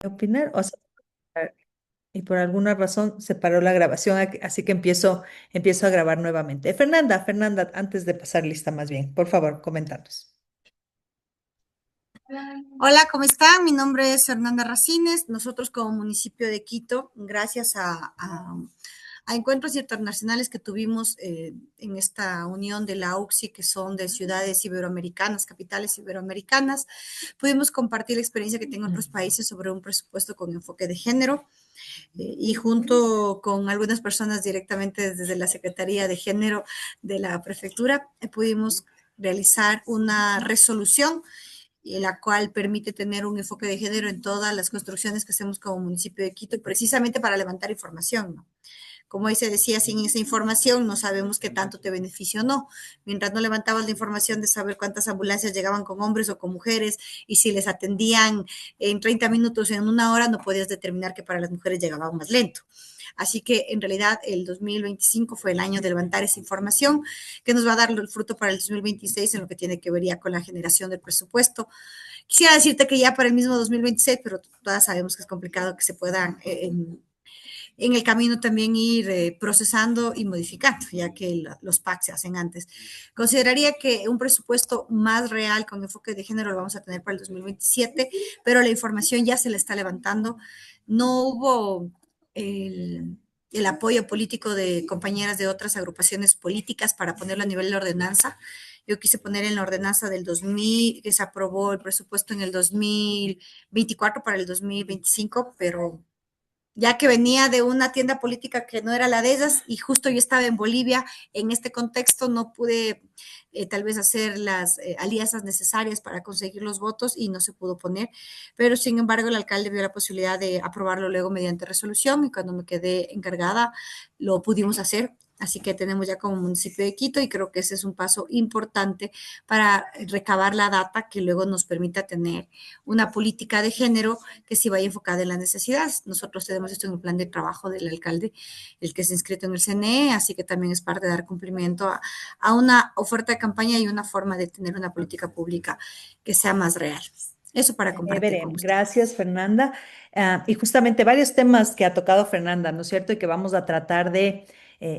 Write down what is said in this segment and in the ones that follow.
Opinar o sea, y por alguna razón se paró la grabación, así que empiezo a grabar nuevamente. Fernanda, antes de pasar lista más bien, por favor, coméntanos. Hola, ¿cómo están? Mi nombre es Fernanda Racines. Nosotros como municipio de Quito, gracias a encuentros internacionales que tuvimos en esta unión de la UCSI, que son de ciudades iberoamericanas, capitales iberoamericanas, pudimos compartir la experiencia que tengo en otros países sobre un presupuesto con enfoque de género y junto con algunas personas directamente desde la Secretaría de Género de la Prefectura, pudimos realizar una resolución la cual permite tener un enfoque de género en todas las construcciones que hacemos como municipio de Quito, precisamente para levantar información, ¿no? Como ahí se decía, sin esa información no sabemos qué tanto te beneficia o no. Mientras no levantabas la información de saber cuántas ambulancias llegaban con hombres o con mujeres y si les atendían en 30 minutos, en una hora, no podías determinar que para las mujeres llegaban más lento. Así que en realidad el 2025 fue el año de levantar esa información que nos va a dar el fruto para el 2026 en lo que tiene que ver ya con la generación del presupuesto. Quisiera decirte que ya para el mismo 2026, pero todas sabemos que es complicado que se puedan en el camino también ir procesando y modificando, ya que los PAC se hacen antes. Consideraría que un presupuesto más real con enfoque de género lo vamos a tener para el 2027, pero la información ya se le está levantando. No hubo el apoyo político de compañeras de otras agrupaciones políticas para ponerlo a nivel de ordenanza. Yo quise poner en la ordenanza del 2000, que se aprobó el presupuesto en el 2024 para el 2025, pero ya que venía de una tienda política que no era la de ellas y justo yo estaba en Bolivia, en este contexto no pude tal vez hacer las alianzas necesarias para conseguir los votos y no se pudo poner, pero sin embargo el alcalde vio la posibilidad de aprobarlo luego mediante resolución y cuando me quedé encargada lo pudimos hacer. Así que tenemos ya como municipio de Quito y creo que ese es un paso importante para recabar la data que luego nos permita tener una política de género que sí vaya enfocada en las necesidades. Nosotros tenemos esto en el plan de trabajo del alcalde, el que es inscrito en el CNE, así que también es parte de dar cumplimiento a una oferta de campaña y una forma de tener una política pública que sea más real. Eso para compartir con Veremos. usted. Gracias, Fernanda. Y justamente varios temas que ha tocado Fernanda, ¿no es cierto? Y que vamos a tratar de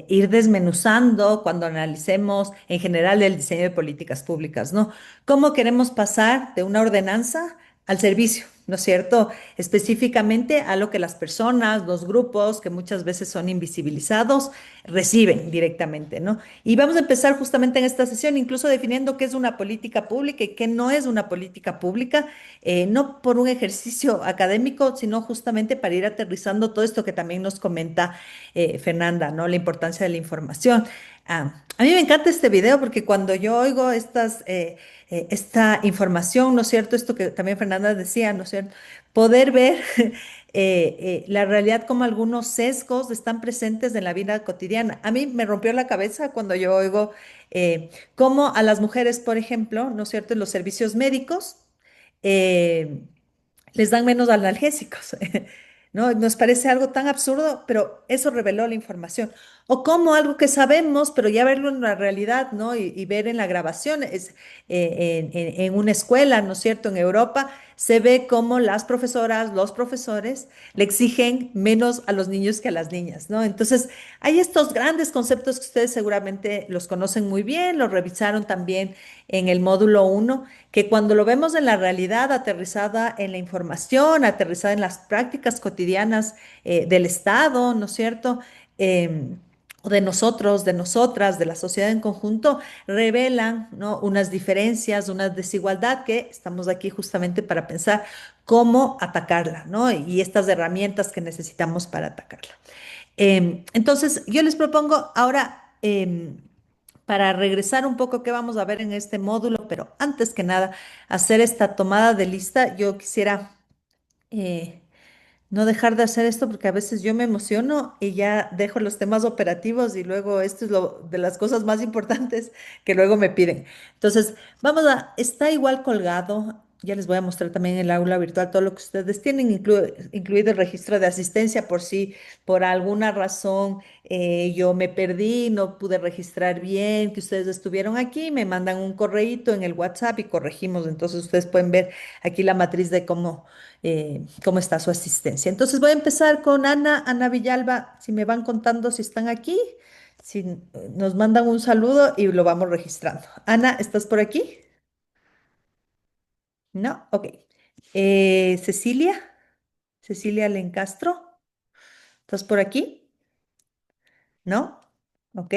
ir desmenuzando cuando analicemos en general el diseño de políticas públicas, ¿no? ¿Cómo queremos pasar de una ordenanza al servicio, ¿no es cierto? Específicamente a lo que las personas, los grupos que muchas veces son invisibilizados, reciben directamente, ¿no? Y vamos a empezar justamente en esta sesión, incluso definiendo qué es una política pública y qué no es una política pública, no por un ejercicio académico, sino justamente para ir aterrizando todo esto que también nos comenta Fernanda, ¿no? La importancia de la información. A mí me encanta este video porque cuando yo oigo esta información, ¿no es cierto? Esto que también Fernanda decía, ¿no es cierto? Poder ver la realidad como algunos sesgos están presentes en la vida cotidiana. A mí me rompió la cabeza cuando yo oigo cómo a las mujeres, por ejemplo, ¿no es cierto? En los servicios médicos, eh, les dan menos analgésicos. ¿No? Nos parece algo tan absurdo, pero eso reveló la información. O como algo que sabemos, pero ya verlo en la realidad, ¿no? Y ver en la grabación, en una escuela, ¿no es cierto? En Europa, se ve cómo las profesoras, los profesores le exigen menos a los niños que a las niñas, ¿no? Entonces, hay estos grandes conceptos que ustedes seguramente los conocen muy bien, los revisaron también en el módulo uno, que cuando lo vemos en la realidad, aterrizada en la información, aterrizada en las prácticas cotidianas del Estado, ¿no es cierto? O de nosotros, de nosotras, de la sociedad en conjunto, revelan, ¿no? Unas diferencias, una desigualdad que estamos aquí justamente para pensar cómo atacarla, ¿no? Y estas herramientas que necesitamos para atacarla. Entonces, yo les propongo ahora, para regresar un poco qué vamos a ver en este módulo, pero antes que nada, hacer esta tomada de lista, yo quisiera eh, no dejar de hacer esto porque a veces yo me emociono y ya dejo los temas operativos y luego esto es lo de las cosas más importantes que luego me piden. Entonces, está igual colgado. Ya les voy a mostrar también en el aula virtual todo lo que ustedes tienen, incluido el registro de asistencia, por si por alguna razón yo me perdí, no pude registrar bien, que ustedes estuvieron aquí, me mandan un correíto en el WhatsApp y corregimos. Entonces ustedes pueden ver aquí la matriz de cómo está su asistencia. Entonces voy a empezar con Ana Villalba, si me van contando si están aquí, si nos mandan un saludo y lo vamos registrando. Ana, ¿estás por aquí? No, ok. Cecilia, Cecilia Lencastro, ¿estás por aquí? No, ok.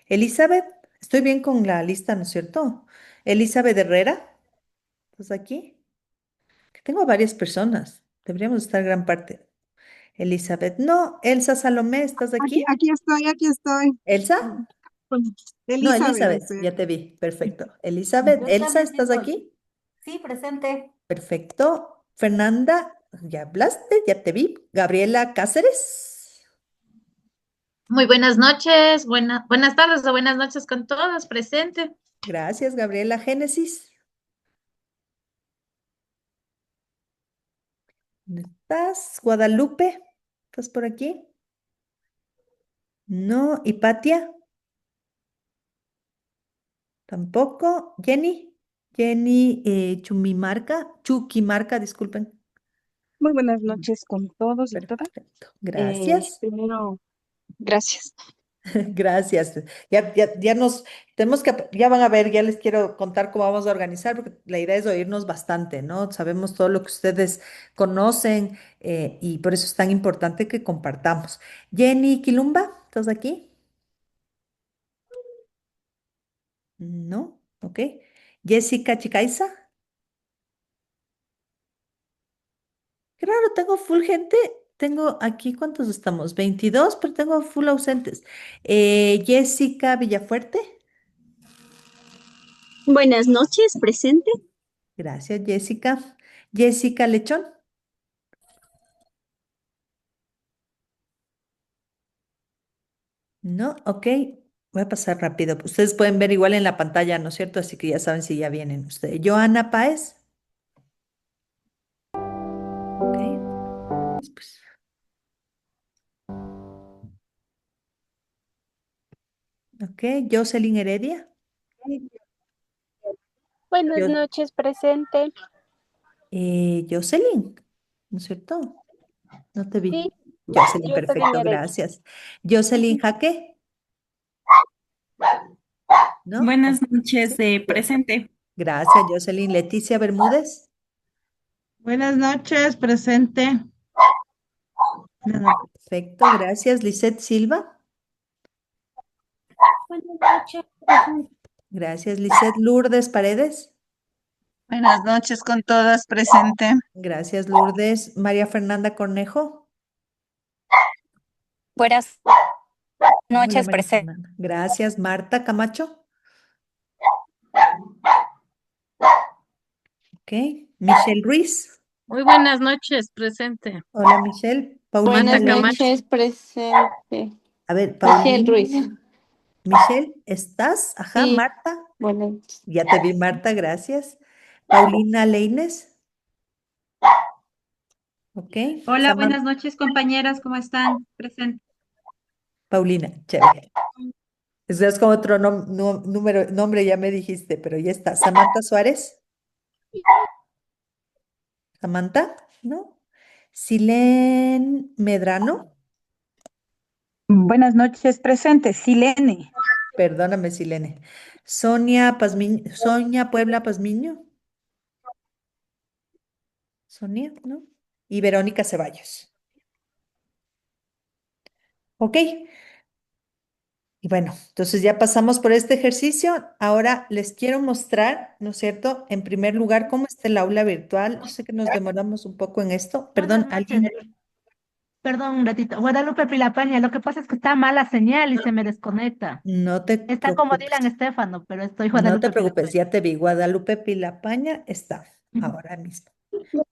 Elizabeth, estoy bien con la lista, ¿no es cierto? Elizabeth Herrera, ¿estás aquí? Que tengo varias personas, deberíamos estar gran parte. Elizabeth, no. Elsa Salomé, ¿estás Aquí, aquí? aquí estoy, aquí estoy. Elsa, Con no, Elizabeth, Elizabeth, dice. ya te vi, perfecto. Elizabeth, Yo Elsa, también ¿estás estoy. aquí? Sí, presente. Perfecto. Fernanda, ya hablaste, ya te vi. Gabriela Cáceres. Muy buenas noches, buenas tardes o buenas noches con todos presente. Gracias, Gabriela Génesis. ¿Dónde estás? Guadalupe, ¿estás por aquí? No. Hipatia, tampoco. Jenny, Jenny Chuquimarca, disculpen. Muy buenas noches con todos y todas. Perfecto, gracias. Primero, gracias. Gracias. Ya nos tenemos ya van a ver, ya les quiero contar cómo vamos a organizar, porque la idea es oírnos bastante, ¿no? Sabemos todo lo que ustedes conocen y por eso es tan importante que compartamos. Jenny Quilumba, ¿estás aquí? No, ok. Jessica Chicaiza, qué raro, tengo full gente. Tengo aquí, ¿cuántos estamos? 22, pero tengo full ausentes. Jessica Villafuerte, Buenas noches, presente. gracias, Jessica. Jessica Lechón. No, ok. Voy a pasar rápido. Ustedes pueden ver igual en la pantalla, ¿no es cierto? Así que ya saben si ya vienen ustedes. Joana Páez. Ok. Pues, ok. Jocelyn Heredia. Buenas Yo, noches, presente. Jocelyn, ¿no es cierto? No te Sí, vi. Jocelyn, yo también perfecto, Heredia. gracias. Jocelyn Jaque, ¿no? Buenas Ok, noches, sí, bien. presente. Gracias, Jocelyn. Leticia Bermúdez. Buenas noches, presente. Perfecto, gracias. Lisette Silva. Buenas noches, presente. Gracias, Lisette Lourdes Paredes. Buenas noches con todas, presente. Gracias, Lourdes. María Fernanda Cornejo. Buenas Hola, noches, María presente. Fernanda. Gracias, Marta Camacho. Ok. Michelle Ruiz. Muy buenas noches, presente. Hola, Michelle. Paulina Marta Buenas Camacho. Lainez. noches, presente. A ver, Michelle Paulina. Ruiz. Michelle, ¿estás? Ajá, Sí, Marta. buenas. Ya te vi, Marta, gracias. Paulina Leines. Ok. Hola, Samantha. buenas noches, compañeras, ¿cómo están? Presente. Paulina, chévere. Eso es como otro nombre, ya me dijiste, pero ya está. Samantha Suárez. Samantha, ¿no? Silen Medrano. Buenas noches, presente. Silene. Perdóname, Silene. Sonia Puebla Pazmiño. Sonia, ¿no? Y Verónica Ceballos. Ok. Y bueno, entonces ya pasamos por este ejercicio. Ahora les quiero mostrar, ¿no es cierto? En primer lugar, cómo está el aula virtual. Yo sé que nos demoramos un poco en esto. Buenas Perdón, noches. alguien. Perdón un ratito. Guadalupe Pilapaña, lo que pasa es que está mala señal y se me desconecta. No te Está como preocupes. Dylan Estefano, pero estoy No te Guadalupe preocupes, Pilapaña. ya te vi. Guadalupe Pilapaña está ahora mismo.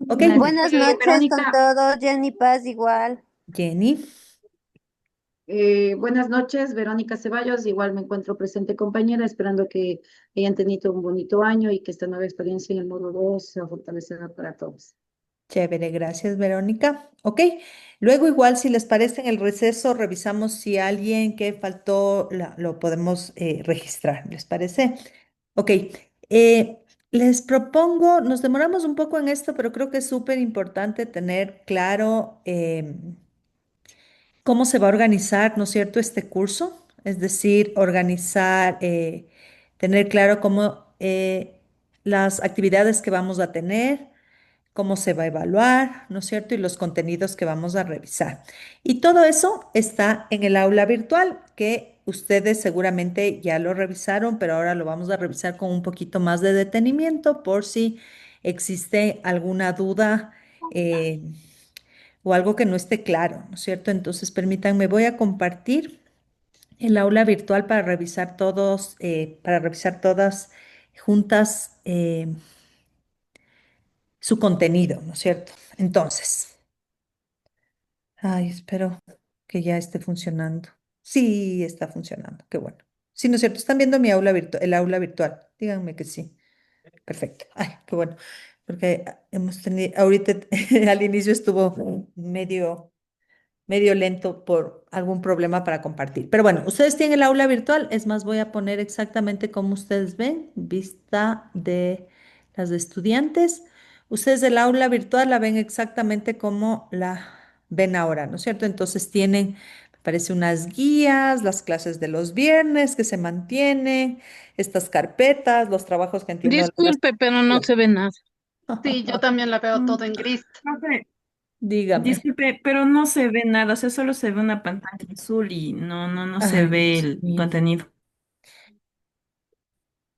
Ok, Gracias. Buenas noches con Verónica, todos, Jenny Paz igual. Jenny. Buenas noches, Verónica Ceballos. Igual me encuentro presente, compañera, esperando que hayan tenido un bonito año y que esta nueva experiencia en el módulo 2 sea fortalecedora para todos. Chévere, gracias, Verónica. Ok, luego igual si les parece en el receso revisamos si alguien que faltó lo podemos registrar, ¿les parece? Ok, les propongo, nos demoramos un poco en esto, pero creo que es súper importante tener claro cómo se va a organizar, ¿no es cierto?, este curso. Es decir, organizar, tener claro cómo las actividades que vamos a tener, cómo se va a evaluar, ¿no es cierto? Y los contenidos que vamos a revisar. Y todo eso está en el aula virtual, que ustedes seguramente ya lo revisaron, pero ahora lo vamos a revisar con un poquito más de detenimiento por si existe alguna duda o algo que no esté claro, ¿no es cierto? Entonces, permítanme, voy a compartir el aula virtual para revisar todas juntas su contenido, ¿no es cierto? Entonces, ay, espero que ya esté funcionando. Sí, está funcionando, qué bueno. Sí, ¿no es cierto? ¿Están viendo mi aula virtual, el aula virtual? Díganme que sí. Perfecto. Ay, qué bueno. Porque hemos tenido, ahorita al inicio estuvo medio lento por algún problema para compartir. Pero bueno, ustedes tienen el aula virtual. Es más, voy a poner exactamente como ustedes ven, vista de las de estudiantes. Ustedes el aula virtual la ven exactamente como la ven ahora, ¿no es cierto? Entonces tienen, me parece, unas guías, las clases de los viernes que se mantienen, estas carpetas, los trabajos que entiendo algunas. Disculpe, pero no se ve nada. Sí, yo también la veo todo en gris. Profe, Dígame. disculpe, pero no se ve nada, o sea, solo se ve una pantalla azul y no se Ay, ve Dios el mío. contenido.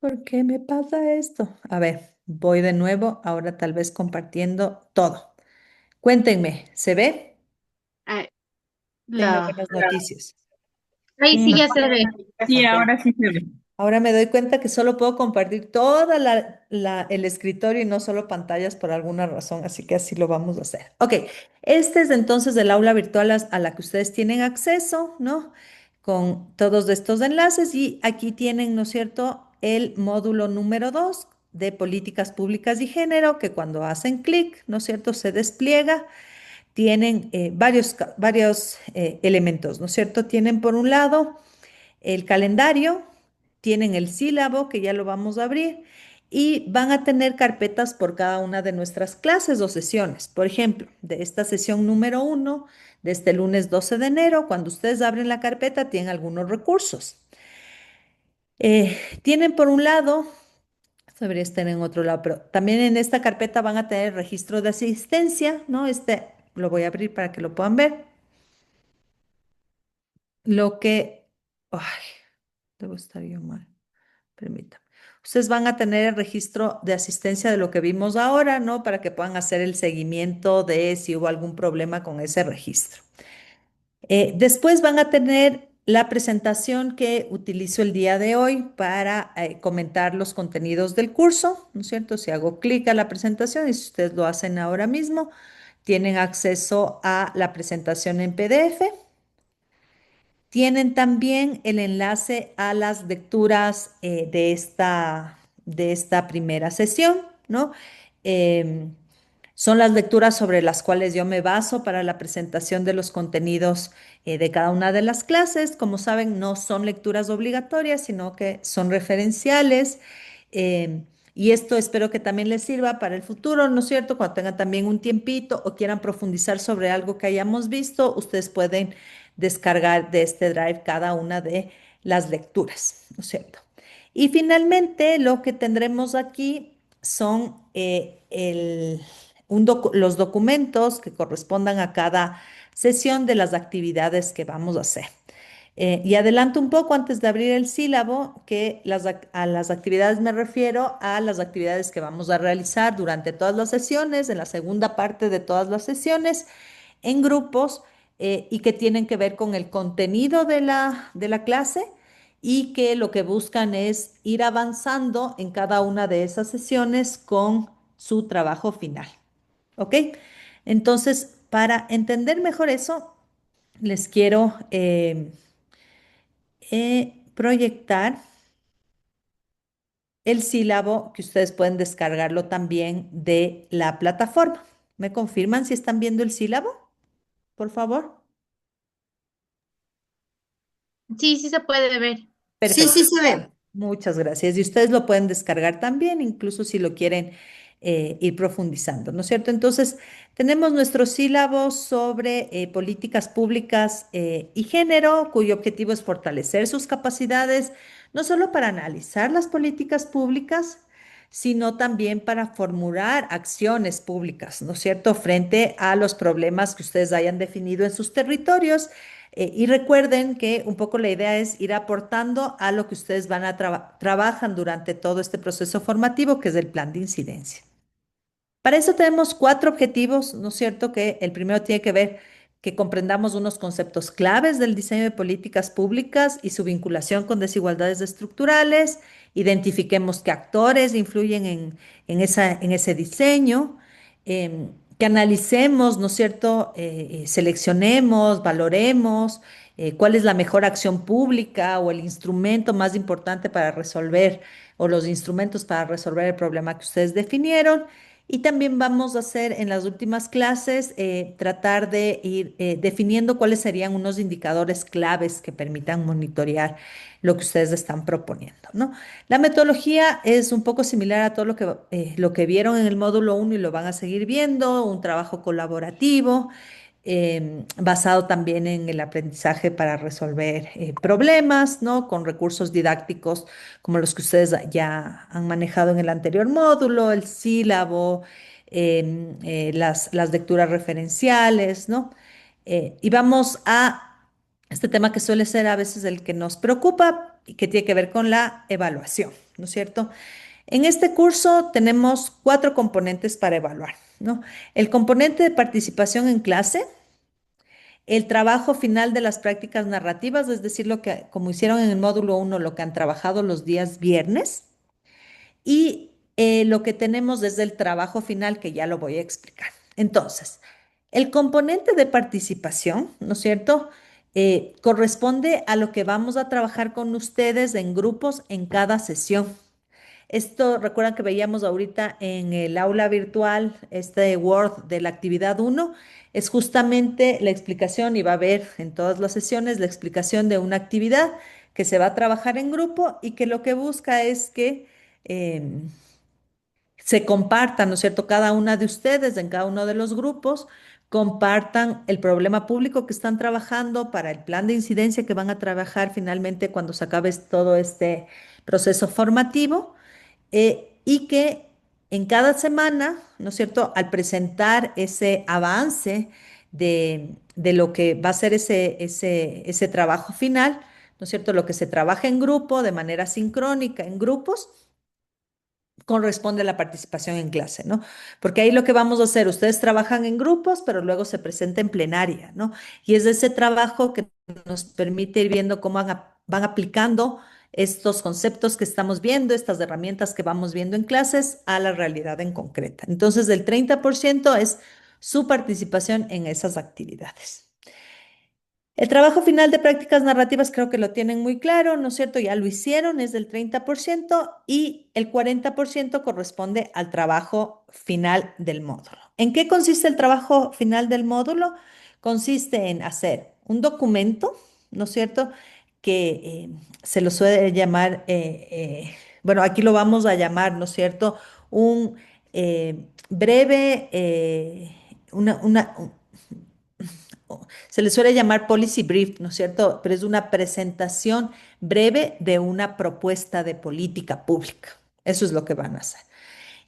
¿Por qué me pasa esto? A ver, voy de nuevo, ahora tal vez compartiendo todo. Cuéntenme, ¿se ve? Ay, Tengo la... buenas noticias. Ahí sí ya se ve. Sí, Ok. ahora sí se ve. Ahora me doy cuenta que solo puedo compartir toda el escritorio y no solo pantallas por alguna razón, así que así lo vamos a hacer. Ok, este es entonces el aula virtual a la que ustedes tienen acceso, ¿no? Con todos estos enlaces y aquí tienen, ¿no es cierto?, el módulo número 2 de políticas públicas y género, que cuando hacen clic, ¿no es cierto?, se despliega. Tienen varios elementos, ¿no es cierto? Tienen por un lado el calendario, tienen el sílabo, que ya lo vamos a abrir, y van a tener carpetas por cada una de nuestras clases o sesiones. Por ejemplo, de esta sesión número 1, de este lunes 12 de enero, cuando ustedes abren la carpeta, tienen algunos recursos. Tienen por un lado, esto debería estar en otro lado, pero también en esta carpeta van a tener registro de asistencia, ¿no? Este lo voy a abrir para que lo puedan ver. Lo que, ay, debo estar yo mal. Permítame. Ustedes van a tener el registro de asistencia de lo que vimos ahora, ¿no? Para que puedan hacer el seguimiento de si hubo algún problema con ese registro. Después van a tener la presentación que utilizo el día de hoy para comentar los contenidos del curso, ¿no es cierto? Si hago clic a la presentación y si ustedes lo hacen ahora mismo, tienen acceso a la presentación en PDF. Tienen también el enlace a las lecturas de esta primera sesión, ¿no? Em, Son las lecturas sobre las cuales yo me baso para la presentación de los contenidos de cada una de las clases. Como saben, no son lecturas obligatorias, sino que son referenciales. Y esto espero que también les sirva para el futuro, ¿no es cierto? Cuando tengan también un tiempito o quieran profundizar sobre algo que hayamos visto, ustedes pueden descargar de este drive cada una de las lecturas, ¿no es cierto? Y finalmente, lo que tendremos aquí son los documentos que correspondan a cada sesión de las actividades que vamos a hacer. Y adelanto un poco antes de abrir el sílabo que a las actividades me refiero a las actividades que vamos a realizar durante todas las sesiones, en la segunda parte de todas las sesiones, en grupos y que tienen que ver con el contenido de la clase y que lo que buscan es ir avanzando en cada una de esas sesiones con su trabajo final. ¿Ok? Entonces, para entender mejor eso, les quiero proyectar el sílabo que ustedes pueden descargarlo también de la plataforma. ¿Me confirman si están viendo el sílabo, por favor? Sí, sí se puede ver. Sí, Perfecto. sí se ve. Muchas gracias. Y ustedes lo pueden descargar también, incluso si lo quieren ir profundizando, ¿no es cierto? Entonces, tenemos nuestro sílabo sobre políticas públicas y género, cuyo objetivo es fortalecer sus capacidades, no solo para analizar las políticas públicas, sino también para formular acciones públicas, ¿no es cierto?, frente a los problemas que ustedes hayan definido en sus territorios. Y recuerden que un poco la idea es ir aportando a lo que ustedes van a trabajan durante todo este proceso formativo, que es el plan de incidencia. Para eso tenemos cuatro objetivos, ¿no es cierto? Que el primero tiene que ver que comprendamos unos conceptos claves del diseño de políticas públicas y su vinculación con desigualdades estructurales, identifiquemos qué actores influyen en ese diseño, que analicemos, ¿no es cierto? Seleccionemos, valoremos cuál es la mejor acción pública o el instrumento más importante para resolver o los instrumentos para resolver el problema que ustedes definieron. Y también vamos a hacer en las últimas clases, tratar de ir definiendo cuáles serían unos indicadores claves que permitan monitorear lo que ustedes están proponiendo, ¿no? La metodología es un poco similar a todo lo que vieron en el módulo uno y lo van a seguir viendo, un trabajo colaborativo basado también en el aprendizaje para resolver problemas, ¿no? Con recursos didácticos como los que ustedes ya han manejado en el anterior módulo, el sílabo, las lecturas referenciales, ¿no? Y vamos a este tema que suele ser a veces el que nos preocupa y que tiene que ver con la evaluación, ¿no es cierto? En este curso tenemos cuatro componentes para evaluar, ¿no? El componente de participación en clase, el trabajo final de las prácticas narrativas, es decir, lo que, como hicieron en el módulo uno, lo que han trabajado los días viernes, y lo que tenemos desde el trabajo final, que ya lo voy a explicar. Entonces, el componente de participación, ¿no es cierto? Corresponde a lo que vamos a trabajar con ustedes en grupos en cada sesión. Esto, recuerdan que veíamos ahorita en el aula virtual, este Word de la actividad uno es justamente la explicación, y va a haber en todas las sesiones la explicación de una actividad que se va a trabajar en grupo y que lo que busca es que se compartan, ¿no es cierto? Cada una de ustedes en cada uno de los grupos compartan el problema público que están trabajando para el plan de incidencia que van a trabajar finalmente cuando se acabe todo este proceso formativo, y que en cada semana, ¿no es cierto?, al presentar ese avance de lo que va a ser ese trabajo final, ¿no es cierto?, lo que se trabaja en grupo, de manera sincrónica, en grupos, corresponde a la participación en clase, ¿no? Porque ahí lo que vamos a hacer, ustedes trabajan en grupos, pero luego se presenta en plenaria, ¿no? Y es ese trabajo que nos permite ir viendo cómo van aplicando estos conceptos que estamos viendo, estas herramientas que vamos viendo en clases a la realidad en concreta. Entonces, el 30% es su participación en esas actividades. El trabajo final de prácticas narrativas creo que lo tienen muy claro, ¿no es cierto? Ya lo hicieron, es del 30% y el 40% corresponde al trabajo final del módulo. ¿En qué consiste el trabajo final del módulo? Consiste en hacer un documento, ¿no es cierto? Que se lo suele llamar, bueno, aquí lo vamos a llamar, ¿no es cierto? Un breve, se le suele llamar policy brief, ¿no es cierto? Pero es una presentación breve de una propuesta de política pública. Eso es lo que van a hacer.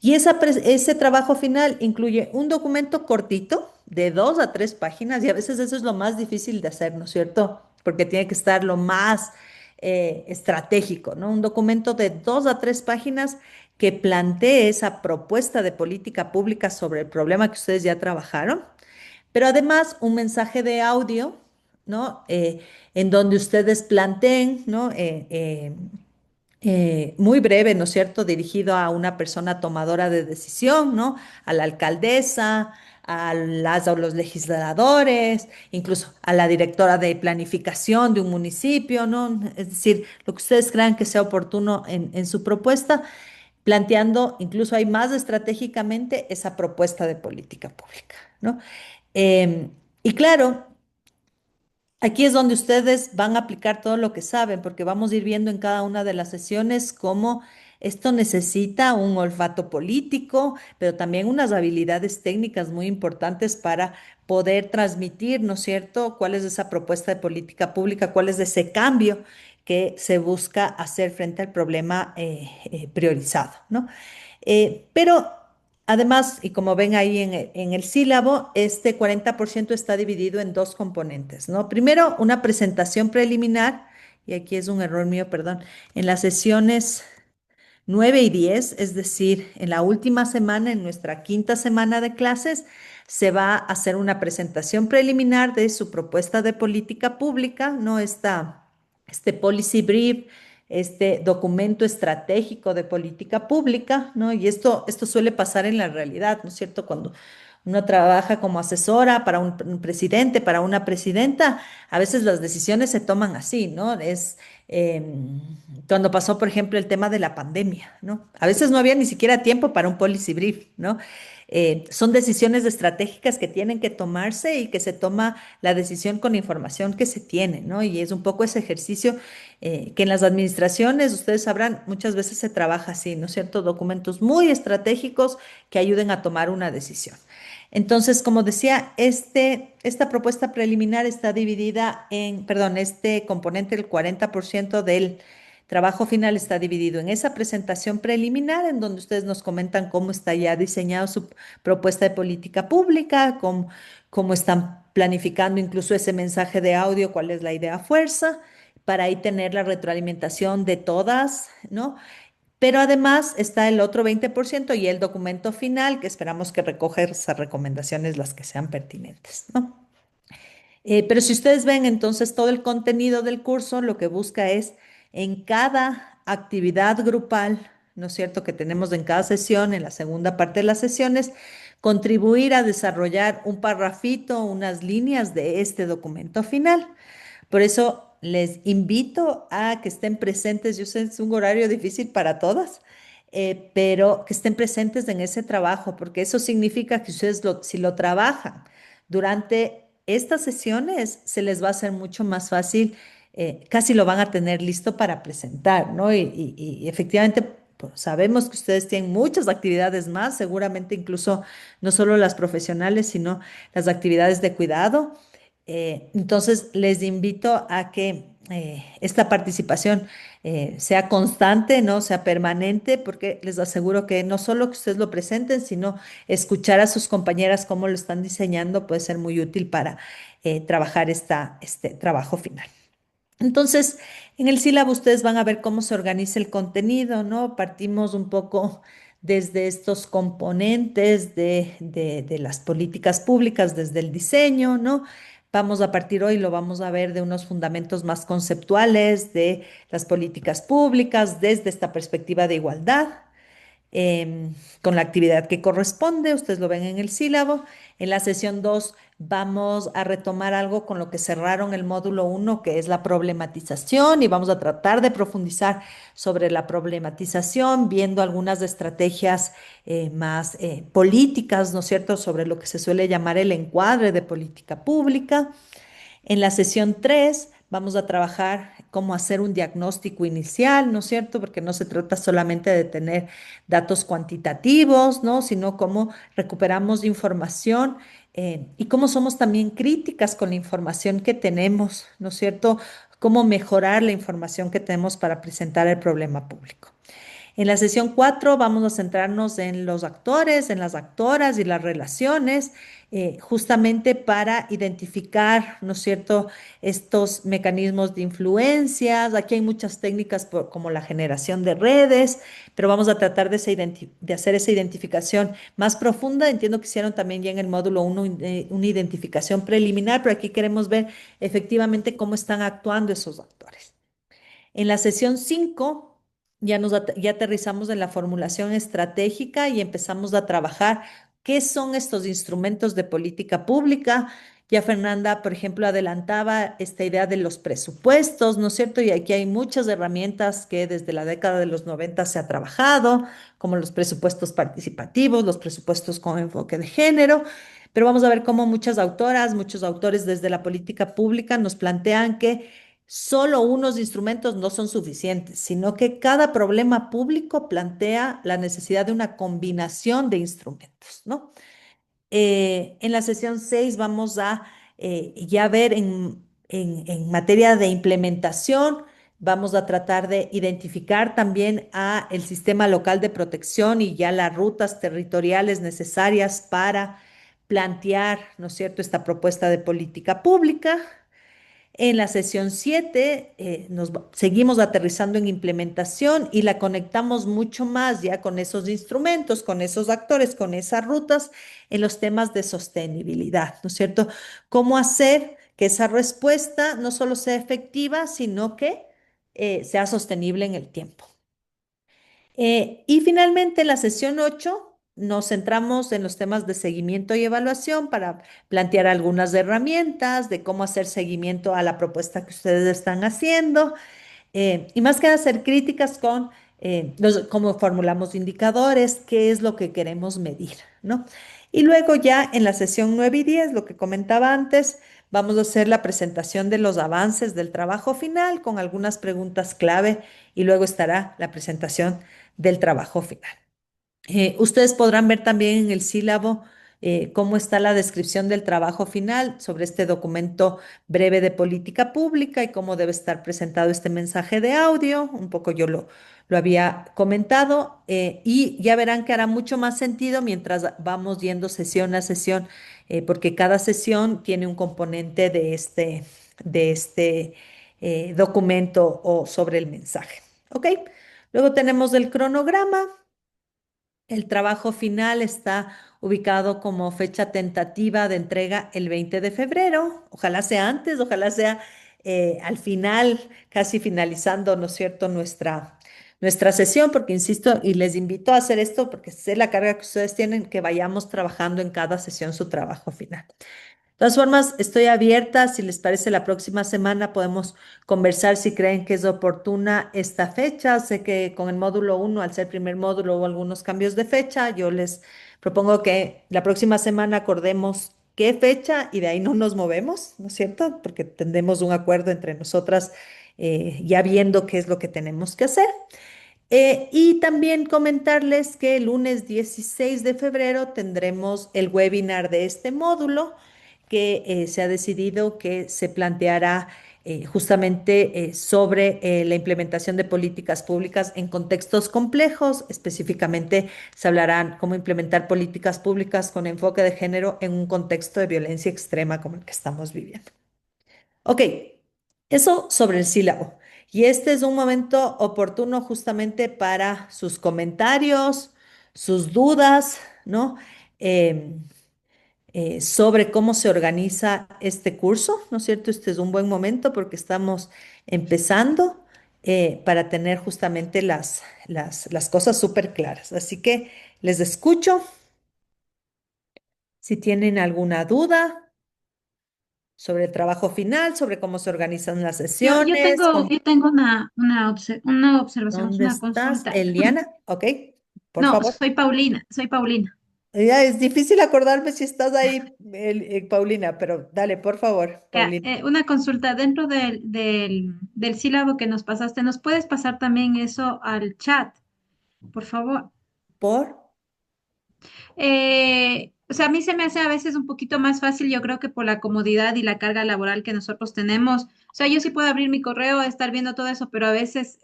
Y ese trabajo final incluye un documento cortito de 2 a 3 páginas, y a veces eso es lo más difícil de hacer, ¿no es cierto? Porque tiene que estar lo más estratégico, ¿no? Un documento de 2 a 3 páginas que plantee esa propuesta de política pública sobre el problema que ustedes ya trabajaron, pero además un mensaje de audio, ¿no? En donde ustedes planteen, ¿no? Muy breve, ¿no es cierto?, dirigido a una persona tomadora de decisión, ¿no? A la alcaldesa, a los legisladores, incluso a la directora de planificación de un municipio, ¿no? Es decir, lo que ustedes crean que sea oportuno en su propuesta, planteando incluso hay más estratégicamente esa propuesta de política pública, ¿no? Eh, y claro, aquí es donde ustedes van a aplicar todo lo que saben, porque vamos a ir viendo en cada una de las sesiones cómo esto necesita un olfato político, pero también unas habilidades técnicas muy importantes para poder transmitir, ¿no es cierto?, cuál es esa propuesta de política pública, cuál es ese cambio que se busca hacer frente al problema priorizado, ¿no? Pero además, y como ven ahí en el sílabo, este 40% está dividido en dos componentes, ¿no? Primero, una presentación preliminar, y aquí es un error mío, perdón, en las sesiones 9 y 10, es decir, en la última semana, en nuestra quinta semana de clases, se va a hacer una presentación preliminar de su propuesta de política pública, ¿no? Este policy brief, este documento estratégico de política pública, ¿no? Y esto suele pasar en la realidad, ¿no es cierto? Cuando uno trabaja como asesora para un presidente, para una presidenta, a veces las decisiones se toman así, ¿no? Cuando pasó, por ejemplo, el tema de la pandemia, ¿no? A veces no había ni siquiera tiempo para un policy brief, ¿no? Son decisiones estratégicas que tienen que tomarse y que se toma la decisión con información que se tiene, ¿no? Y es un poco ese ejercicio que en las administraciones, ustedes sabrán, muchas veces se trabaja así, ¿no es cierto? Documentos muy estratégicos que ayuden a tomar una decisión. Entonces, como decía, esta propuesta preliminar está dividida perdón, este componente, el 40% del trabajo final está dividido en esa presentación preliminar, en donde ustedes nos comentan cómo está ya diseñado su propuesta de política pública, cómo están planificando incluso ese mensaje de audio, cuál es la idea fuerza, para ahí tener la retroalimentación de todas, ¿no? Pero además está el otro 20% y el documento final, que esperamos que recoja esas recomendaciones, las que sean pertinentes, ¿no? Pero si ustedes ven entonces todo el contenido del curso, lo que busca es en cada actividad grupal, ¿no es cierto?, que tenemos en cada sesión, en la segunda parte de las sesiones, contribuir a desarrollar un parrafito, unas líneas de este documento final. Por eso les invito a que estén presentes. Yo sé, es un horario difícil para todas, pero que estén presentes en ese trabajo, porque eso significa que ustedes si lo trabajan durante estas sesiones, se les va a hacer mucho más fácil, casi lo van a tener listo para presentar, ¿no? Y efectivamente, pues, sabemos que ustedes tienen muchas actividades más, seguramente incluso no solo las profesionales, sino las actividades de cuidado. Entonces, les invito a que esta participación sea constante, ¿no? Sea permanente, porque les aseguro que no solo que ustedes lo presenten, sino escuchar a sus compañeras cómo lo están diseñando puede ser muy útil para trabajar este trabajo final. Entonces, en el sílabo ustedes van a ver cómo se organiza el contenido, ¿no? Partimos un poco desde estos componentes de las políticas públicas, desde el diseño, ¿no? Vamos a partir hoy, lo vamos a ver de unos fundamentos más conceptuales de las políticas públicas desde esta perspectiva de igualdad, con la actividad que corresponde, ustedes lo ven en el sílabo. En la sesión 2 vamos a retomar algo con lo que cerraron el módulo 1, que es la problematización, y vamos a tratar de profundizar sobre la problematización, viendo algunas estrategias más políticas, ¿no es cierto?, sobre lo que se suele llamar el encuadre de política pública. En la sesión 3 vamos a trabajar cómo hacer un diagnóstico inicial, ¿no es cierto? Porque no se trata solamente de tener datos cuantitativos, ¿no? Sino cómo recuperamos información y cómo somos también críticas con la información que tenemos, ¿no es cierto? Cómo mejorar la información que tenemos para presentar el problema público. En la sesión 4 vamos a centrarnos en los actores, en las actoras y las relaciones, justamente para identificar, ¿no es cierto?, estos mecanismos de influencias. Aquí hay muchas técnicas como la generación de redes, pero vamos a tratar de hacer esa identificación más profunda. Entiendo que hicieron también ya en el módulo 1 una identificación preliminar, pero aquí queremos ver efectivamente cómo están actuando esos actores. En la sesión 5 ya aterrizamos en la formulación estratégica y empezamos a trabajar ¿Qué son estos instrumentos de política pública? Ya Fernanda, por ejemplo, adelantaba esta idea de los presupuestos, ¿no es cierto? Y aquí hay muchas herramientas que desde la década de los 90 se ha trabajado, como los presupuestos participativos, los presupuestos con enfoque de género, pero vamos a ver cómo muchas autoras, muchos autores desde la política pública nos plantean que solo unos instrumentos no son suficientes, sino que cada problema público plantea la necesidad de una combinación de instrumentos, ¿no? En la sesión 6 vamos a ya ver en materia de implementación, vamos a tratar de identificar también a el sistema local de protección y ya las rutas territoriales necesarias para plantear, ¿no es cierto?, esta propuesta de política pública. En la sesión 7 seguimos aterrizando en implementación y la conectamos mucho más ya con esos instrumentos, con esos actores, con esas rutas en los temas de sostenibilidad, ¿no es cierto? ¿Cómo hacer que esa respuesta no solo sea efectiva, sino que sea sostenible en el tiempo? Y finalmente, en la sesión 8 nos centramos en los temas de seguimiento y evaluación para plantear algunas herramientas de cómo hacer seguimiento a la propuesta que ustedes están haciendo y más que hacer críticas con cómo formulamos indicadores, qué es lo que queremos medir, ¿no? Y luego ya en la sesión 9 y 10, lo que comentaba antes, vamos a hacer la presentación de los avances del trabajo final con algunas preguntas clave y luego estará la presentación del trabajo final. Ustedes podrán ver también en el sílabo cómo está la descripción del trabajo final sobre este documento breve de política pública y cómo debe estar presentado este mensaje de audio. Un poco yo lo había comentado y ya verán que hará mucho más sentido mientras vamos yendo sesión a sesión, porque cada sesión tiene un componente de este documento o sobre el mensaje. ¿Ok? Luego tenemos el cronograma. El trabajo final está ubicado como fecha tentativa de entrega el 20 de febrero. Ojalá sea antes, ojalá sea al final, casi finalizando, ¿no es cierto?, nuestra sesión, porque insisto, y les invito a hacer esto porque sé la carga que ustedes tienen, que vayamos trabajando en cada sesión su trabajo final. De todas formas, estoy abierta. Si les parece, la próxima semana podemos conversar si creen que es oportuna esta fecha. Sé que con el módulo 1, al ser primer módulo, hubo algunos cambios de fecha. Yo les propongo que la próxima semana acordemos qué fecha y de ahí no nos movemos, ¿no es cierto? Porque tendremos un acuerdo entre nosotras ya viendo qué es lo que tenemos que hacer. Y también comentarles que el lunes 16 de febrero tendremos el webinar de este módulo que se ha decidido que se planteará justamente sobre la implementación de políticas públicas en contextos complejos. Específicamente se hablará cómo implementar políticas públicas con enfoque de género en un contexto de violencia extrema como el que estamos viviendo. Ok, eso sobre el sílabo. Y este es un momento oportuno justamente para sus comentarios, sus dudas, ¿no? Em, sobre cómo se organiza este curso, ¿no es cierto? Este es un buen momento porque estamos empezando para tener justamente las cosas súper claras. Así que les escucho. Si tienen alguna duda sobre el trabajo final, sobre cómo se organizan las Yo sesiones, tengo, yo tengo una observación, ¿dónde una estás, consulta. Eliana? Ok, por No, favor. soy Paulina. Ya es difícil acordarme si estás ahí, Paulina, pero dale, por favor, Ya, Paulina. una consulta dentro del sílabo que nos pasaste, ¿nos puedes pasar también eso al chat, por favor? ¿Por? O sea, a mí se me hace a veces un poquito más fácil, yo creo que por la comodidad y la carga laboral que nosotros tenemos. O sea, yo sí puedo abrir mi correo, estar viendo todo eso, pero a veces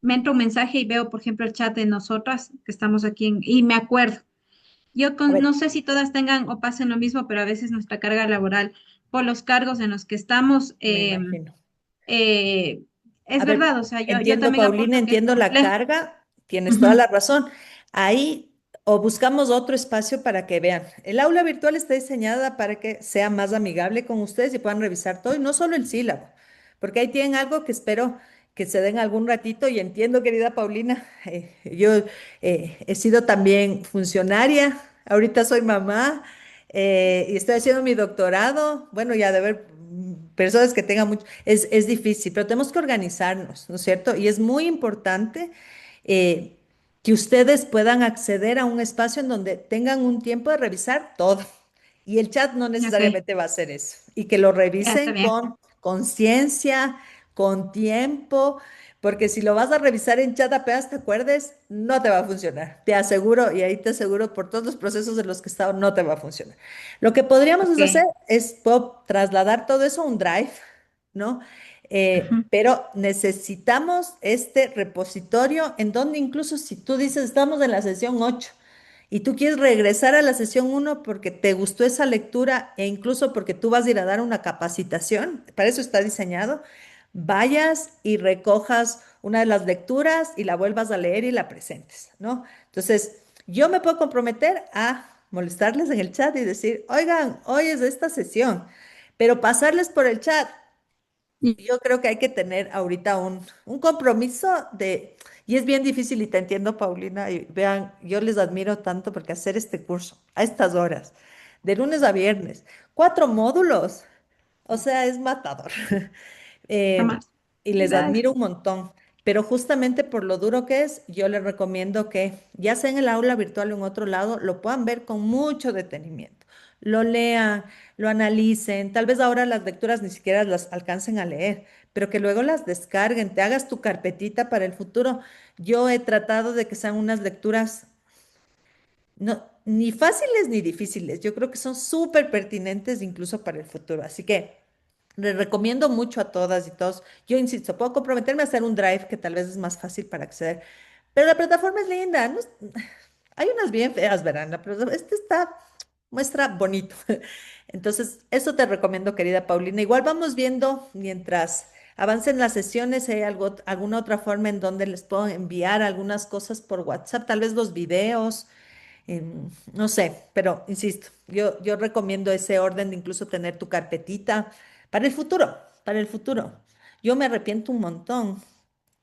me entra un mensaje y veo, por ejemplo, el chat de nosotras que estamos aquí y me acuerdo. A No ver, sé si todas tengan o pasen lo mismo, pero a veces nuestra carga laboral por los cargos en los que estamos, me imagino. eh, A es ver, verdad, o sea, yo entiendo, también Paulina, aporto que es entiendo la complejo. carga, tienes toda Ujú. la razón. Ahí o buscamos otro espacio para que vean. El aula virtual está diseñada para que sea más amigable con ustedes y puedan revisar todo y no solo el sílabo, porque ahí tienen algo que espero que se den algún ratito y entiendo, querida Paulina, yo he sido también funcionaria ahorita soy mamá y estoy haciendo mi doctorado. Bueno, ya de ver personas que tengan mucho, es difícil, pero tenemos que organizarnos, ¿no es cierto? Y es muy importante eh, que ustedes puedan acceder a un espacio en donde tengan un tiempo de revisar todo. Y el chat no Ok, necesariamente va a ser eso. Y que lo ya está revisen bien. con conciencia, con tiempo, porque si lo vas a revisar en chat apenas te acuerdes, no te va a funcionar. Te aseguro, y ahí te aseguro por todos los procesos de los que he estado, no te va a funcionar. Lo que podríamos Ok. hacer es puedo trasladar todo eso a un drive, ¿no? Ujú. Pero necesitamos este repositorio en donde incluso si tú dices, estamos en la sesión 8 y tú quieres regresar a la sesión 1 porque te gustó esa lectura e incluso porque tú vas a ir a dar una capacitación, para eso está diseñado, vayas y recojas una de las lecturas y la vuelvas a leer y la presentes, ¿no? Entonces, yo me puedo comprometer a molestarles en el chat y decir, oigan, hoy es esta sesión, pero pasarles por el chat. Yo creo que hay que tener ahorita un compromiso de, y es bien difícil y te entiendo, Paulina, y vean, yo les admiro tanto porque hacer este curso a estas horas, de lunes a viernes, 4 módulos, o sea, es matador. Eh, Jamás. y les Gracias. admiro un montón, pero justamente por lo duro que es, yo les recomiendo que, ya sea en el aula virtual o en otro lado, lo puedan ver con mucho detenimiento. Lo lean, lo analicen, tal vez ahora las lecturas ni siquiera las alcancen a leer, pero que luego las descarguen, te hagas tu carpetita para el futuro. Yo he tratado de que sean unas lecturas no, ni fáciles ni difíciles. Yo creo que son súper pertinentes incluso para el futuro. Así que les recomiendo mucho a todas y todos. Yo insisto, puedo comprometerme a hacer un drive que tal vez es más fácil para acceder, pero la plataforma es linda. Hay unas bien feas, verán, pero este está, muestra bonito. Entonces, eso te recomiendo, querida Paulina. Igual vamos viendo mientras avancen las sesiones, si hay alguna otra forma en donde les puedo enviar algunas cosas por WhatsApp, tal vez los videos, no sé, pero insisto, yo recomiendo ese orden de incluso tener tu carpetita para el futuro, para el futuro. Yo me arrepiento un montón.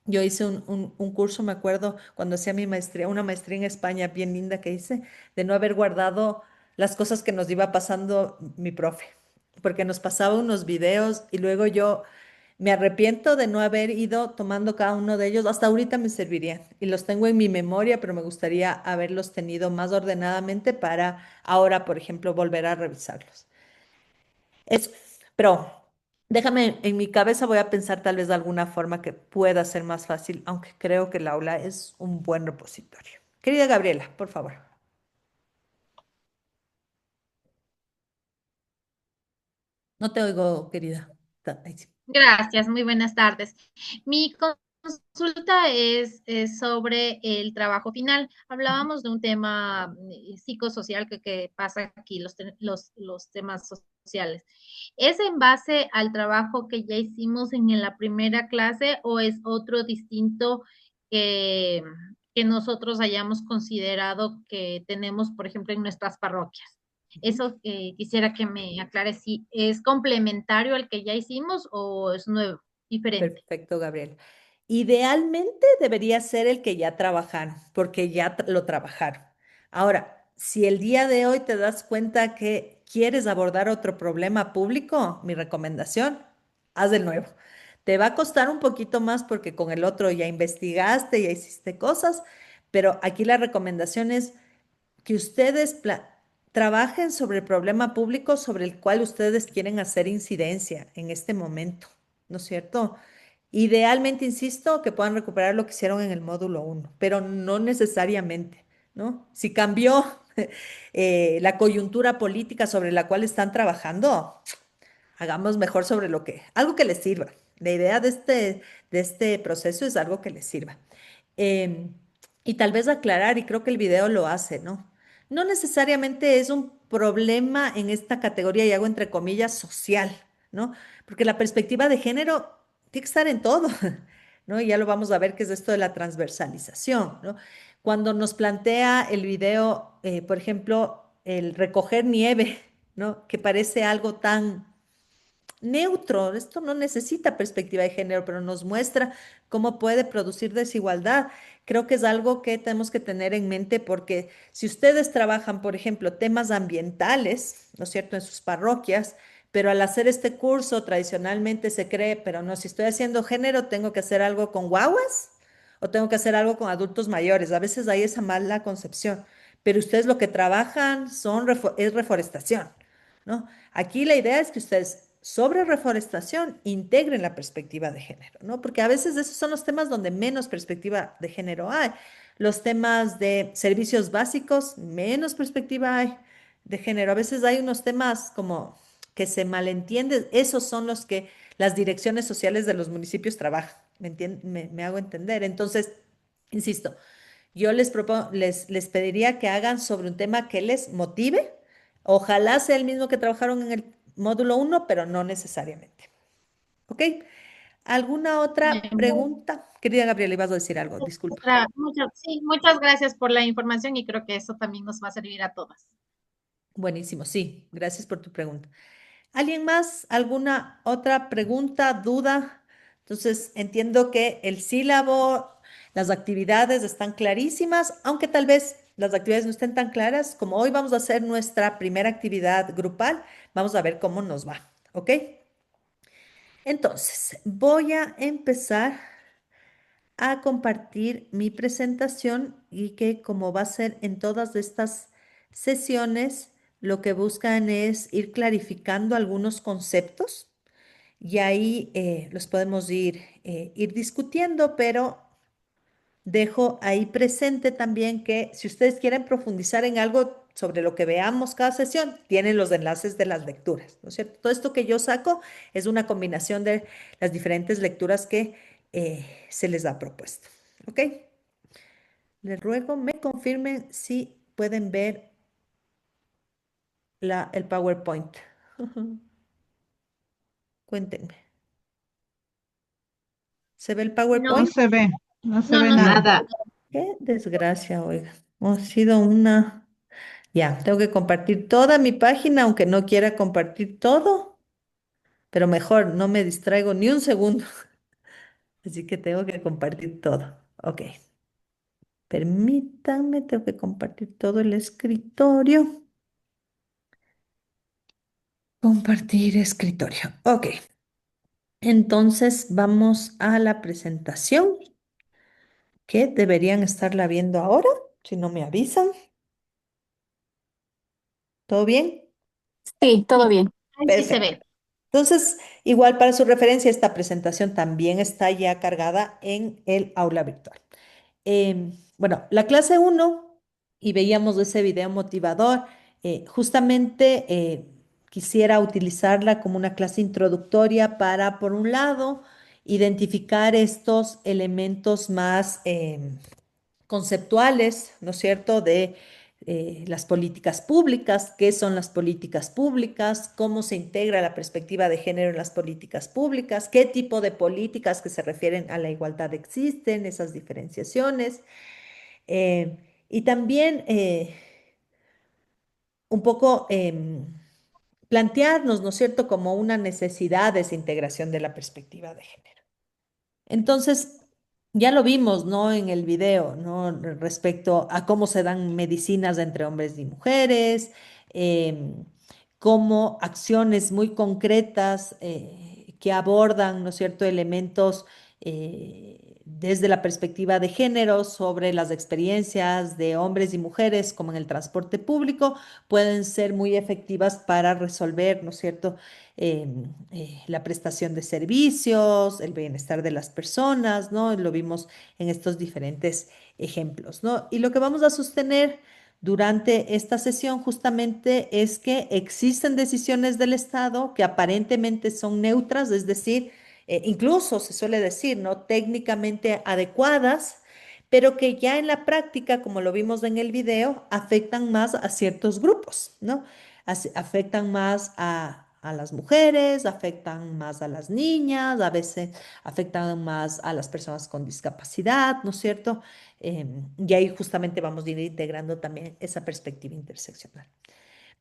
Yo hice un curso, me acuerdo, cuando hacía mi maestría, una maestría en España bien linda que hice, de no haber guardado las cosas que nos iba pasando mi profe, porque nos pasaba unos videos y luego yo me arrepiento de no haber ido tomando cada uno de ellos. Hasta ahorita me servirían y los tengo en mi memoria, pero me gustaría haberlos tenido más ordenadamente para ahora, por ejemplo, volver a revisarlos. Eso, pero déjame, en mi cabeza voy a pensar tal vez de alguna forma que pueda ser más fácil, aunque creo que el aula es un buen repositorio. Querida Gabriela, por favor. No te oigo, querida. Ahí sí. Gracias, muy buenas tardes. Mi consulta es sobre el trabajo final. Ujú. Hablábamos de un tema psicosocial que pasa aquí, los temas sociales. ¿Es en base al trabajo que ya hicimos en la primera clase o es otro distinto que, que nosotros hayamos considerado que tenemos, por ejemplo, en nuestras parroquias? Ujú. Eso quisiera que me aclare si es complementario al que ya hicimos o es nuevo, diferente. Perfecto, Gabriel. Idealmente debería ser el que ya trabajaron, porque ya lo trabajaron. Ahora, si el día de hoy te das cuenta que quieres abordar otro problema público, mi recomendación, haz de nuevo. Te va a costar un poquito más porque con el otro ya investigaste, ya hiciste cosas, pero aquí la recomendación es que ustedes trabajen sobre el problema público sobre el cual ustedes quieren hacer incidencia en este momento, ¿no es cierto? Idealmente, insisto, que puedan recuperar lo que hicieron en el módulo 1, pero no necesariamente, ¿no? Si cambió la coyuntura política sobre la cual están trabajando, hagamos mejor sobre algo que les sirva. La idea de este proceso es algo que les sirva. Em, y tal vez aclarar, y creo que el video lo hace, ¿no? No necesariamente es un problema en esta categoría, y hago entre comillas, social, ¿no? Porque la perspectiva de género tiene que estar en todo, ¿no? Y ya lo vamos a ver qué es esto de la transversalización, ¿no? Cuando nos plantea el video, por ejemplo, el recoger nieve, ¿no? Que parece algo tan neutro. Esto no necesita perspectiva de género, pero nos muestra cómo puede producir desigualdad. Creo que es algo que tenemos que tener en mente porque si ustedes trabajan, por ejemplo, temas ambientales, ¿no es cierto?, en sus parroquias, pero al hacer este curso tradicionalmente se cree, pero no, si estoy haciendo género, tengo que hacer algo con guaguas o tengo que hacer algo con adultos mayores. A veces hay esa mala concepción, pero ustedes lo que trabajan es reforestación, ¿no? Aquí la idea es que ustedes sobre reforestación integren la perspectiva de género, ¿no? Porque a veces esos son los temas donde menos perspectiva de género hay. Los temas de servicios básicos, menos perspectiva hay de género. A veces hay unos temas como que se malentienden. Esos son los que las direcciones sociales de los municipios trabajan. ¿Me hago entender? Entonces, insisto, yo les pediría que hagan sobre un tema que les motive. Ojalá sea el mismo que trabajaron en el módulo uno, pero no necesariamente. ¿Ok? ¿Alguna otra Bueno, pregunta? Querida Gabriela, ibas a decir algo, disculpa. sí, muchas gracias por la información y creo que eso también nos va a servir a todas. Buenísimo, sí, gracias por tu pregunta. ¿Alguien más? ¿Alguna otra pregunta, duda? Entonces, entiendo que el sílabo, las actividades están clarísimas, aunque tal vez las actividades no estén tan claras. Como hoy vamos a hacer nuestra primera actividad grupal, vamos a ver cómo nos va, ¿ok? Entonces, voy a empezar a compartir mi presentación y que como va a ser en todas estas sesiones, lo que buscan es ir clarificando algunos conceptos y ahí los podemos ir discutiendo, pero dejo ahí presente también que si ustedes quieren profundizar en algo sobre lo que veamos cada sesión, tienen los enlaces de las lecturas, ¿no es cierto? Todo esto que yo saco es una combinación de las diferentes lecturas que se les ha propuesto, ¿ok? Les ruego me confirmen si pueden ver el PowerPoint. Cuéntenme. ¿Se ve el No, No PowerPoint? se ve, no se no, ve no, no. nada. Nada. Qué desgracia, oiga. Ha sido una... Ya, tengo que compartir toda mi página, aunque no quiera compartir todo, pero mejor, no me distraigo ni un segundo. Así que tengo que compartir todo. Ok, permítanme, tengo que compartir todo el escritorio. Compartir escritorio. Ok, entonces vamos a la presentación que deberían estarla viendo ahora, si no me avisan. ¿Todo bien? Sí, todo Sí, bien. ahí sí se Perfecto. ve. Entonces, igual para su referencia, esta presentación también está ya cargada en el aula virtual. Bueno, la clase uno y veíamos ese video motivador, justamente quisiera utilizarla como una clase introductoria para, por un lado, identificar estos elementos más conceptuales, ¿no es cierto?, de las políticas públicas, qué son las políticas públicas, cómo se integra la perspectiva de género en las políticas públicas, qué tipo de políticas que se refieren a la igualdad existen, esas diferenciaciones, y también un poco plantearnos, ¿no es cierto?, como una necesidad de esa integración de la perspectiva de género. Entonces, ya lo vimos, ¿no? En el video, ¿no? Respecto a cómo se dan medicinas entre hombres y mujeres, em, cómo acciones muy concretas que abordan, ¿no es cierto?, elementos desde la perspectiva de género sobre las experiencias de hombres y mujeres, como en el transporte público, pueden ser muy efectivas para resolver, ¿no es cierto?, la prestación de servicios, el bienestar de las personas, ¿no? Lo vimos en estos diferentes ejemplos, ¿no? Y lo que vamos a sostener durante esta sesión justamente es que existen decisiones del Estado que aparentemente son neutras, es decir, incluso se suele decir, ¿no? Técnicamente adecuadas, pero que ya en la práctica, como lo vimos en el video, afectan más a ciertos grupos, ¿no? Afectan más a las mujeres, afectan más a las niñas, a veces afectan más a las personas con discapacidad, ¿no es cierto? Y ahí justamente vamos a ir integrando también esa perspectiva interseccional.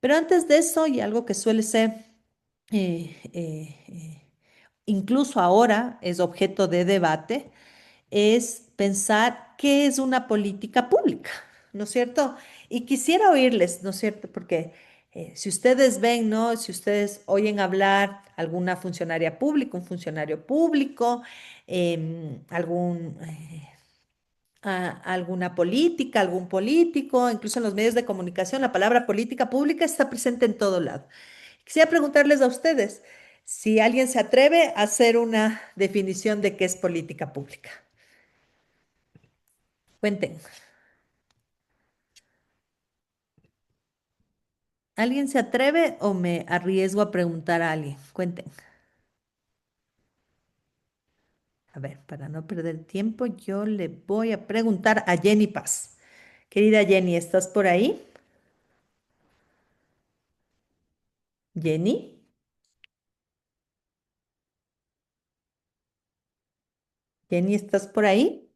Pero antes de eso, y algo que suele ser eh, eh, eh, incluso ahora es objeto de debate, es pensar qué es una política pública, ¿no es cierto? Y quisiera oírles, ¿no es cierto? Porque si ustedes ven, ¿no? Si ustedes oyen hablar alguna funcionaria pública, un funcionario público, alguna política, algún político, incluso en los medios de comunicación, la palabra política pública está presente en todo lado. Quisiera preguntarles a ustedes si alguien se atreve a hacer una definición de qué es política pública. Cuenten. ¿Alguien se atreve o me arriesgo a preguntar a alguien? Cuenten. A ver, para no perder tiempo, yo le voy a preguntar a Jenny Paz. Querida Jenny, ¿estás por ahí? Jenny, Jenny, ¿estás por ahí?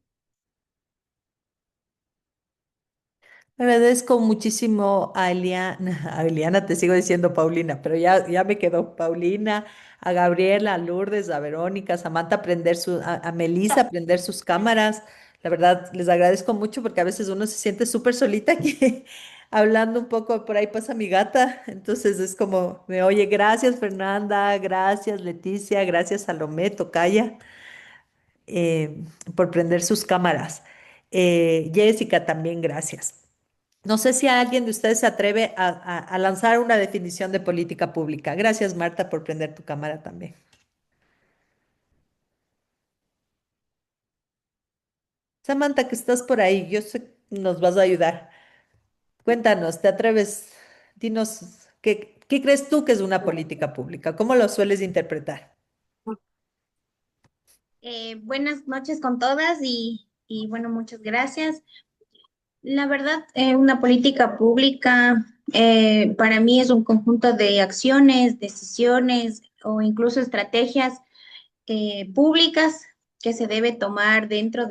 Agradezco muchísimo a Eliana, a Eliana te sigo diciendo Paulina, pero ya me quedó Paulina, a Gabriela, a Lourdes, a Verónica, a Samantha, a Melissa, aprender sus cámaras. La verdad, les agradezco mucho porque a veces uno se siente súper solita aquí, hablando un poco, por ahí pasa mi gata, entonces es como, me oye, gracias Fernanda, gracias Leticia, gracias Salomé, Tocaya, por prender sus cámaras. Jessica, también gracias. No sé si alguien de ustedes se atreve a lanzar una definición de política pública. Gracias, Marta, por prender tu cámara también. Samantha, que estás por ahí, yo sé que nos vas a ayudar. Cuéntanos, ¿te atreves? Dinos, ¿qué crees tú que es una política pública? ¿Cómo lo sueles interpretar? Buenas noches con todas y bueno, muchas gracias. La verdad, una política pública para mí es un conjunto de acciones, decisiones o incluso estrategias públicas que se debe tomar dentro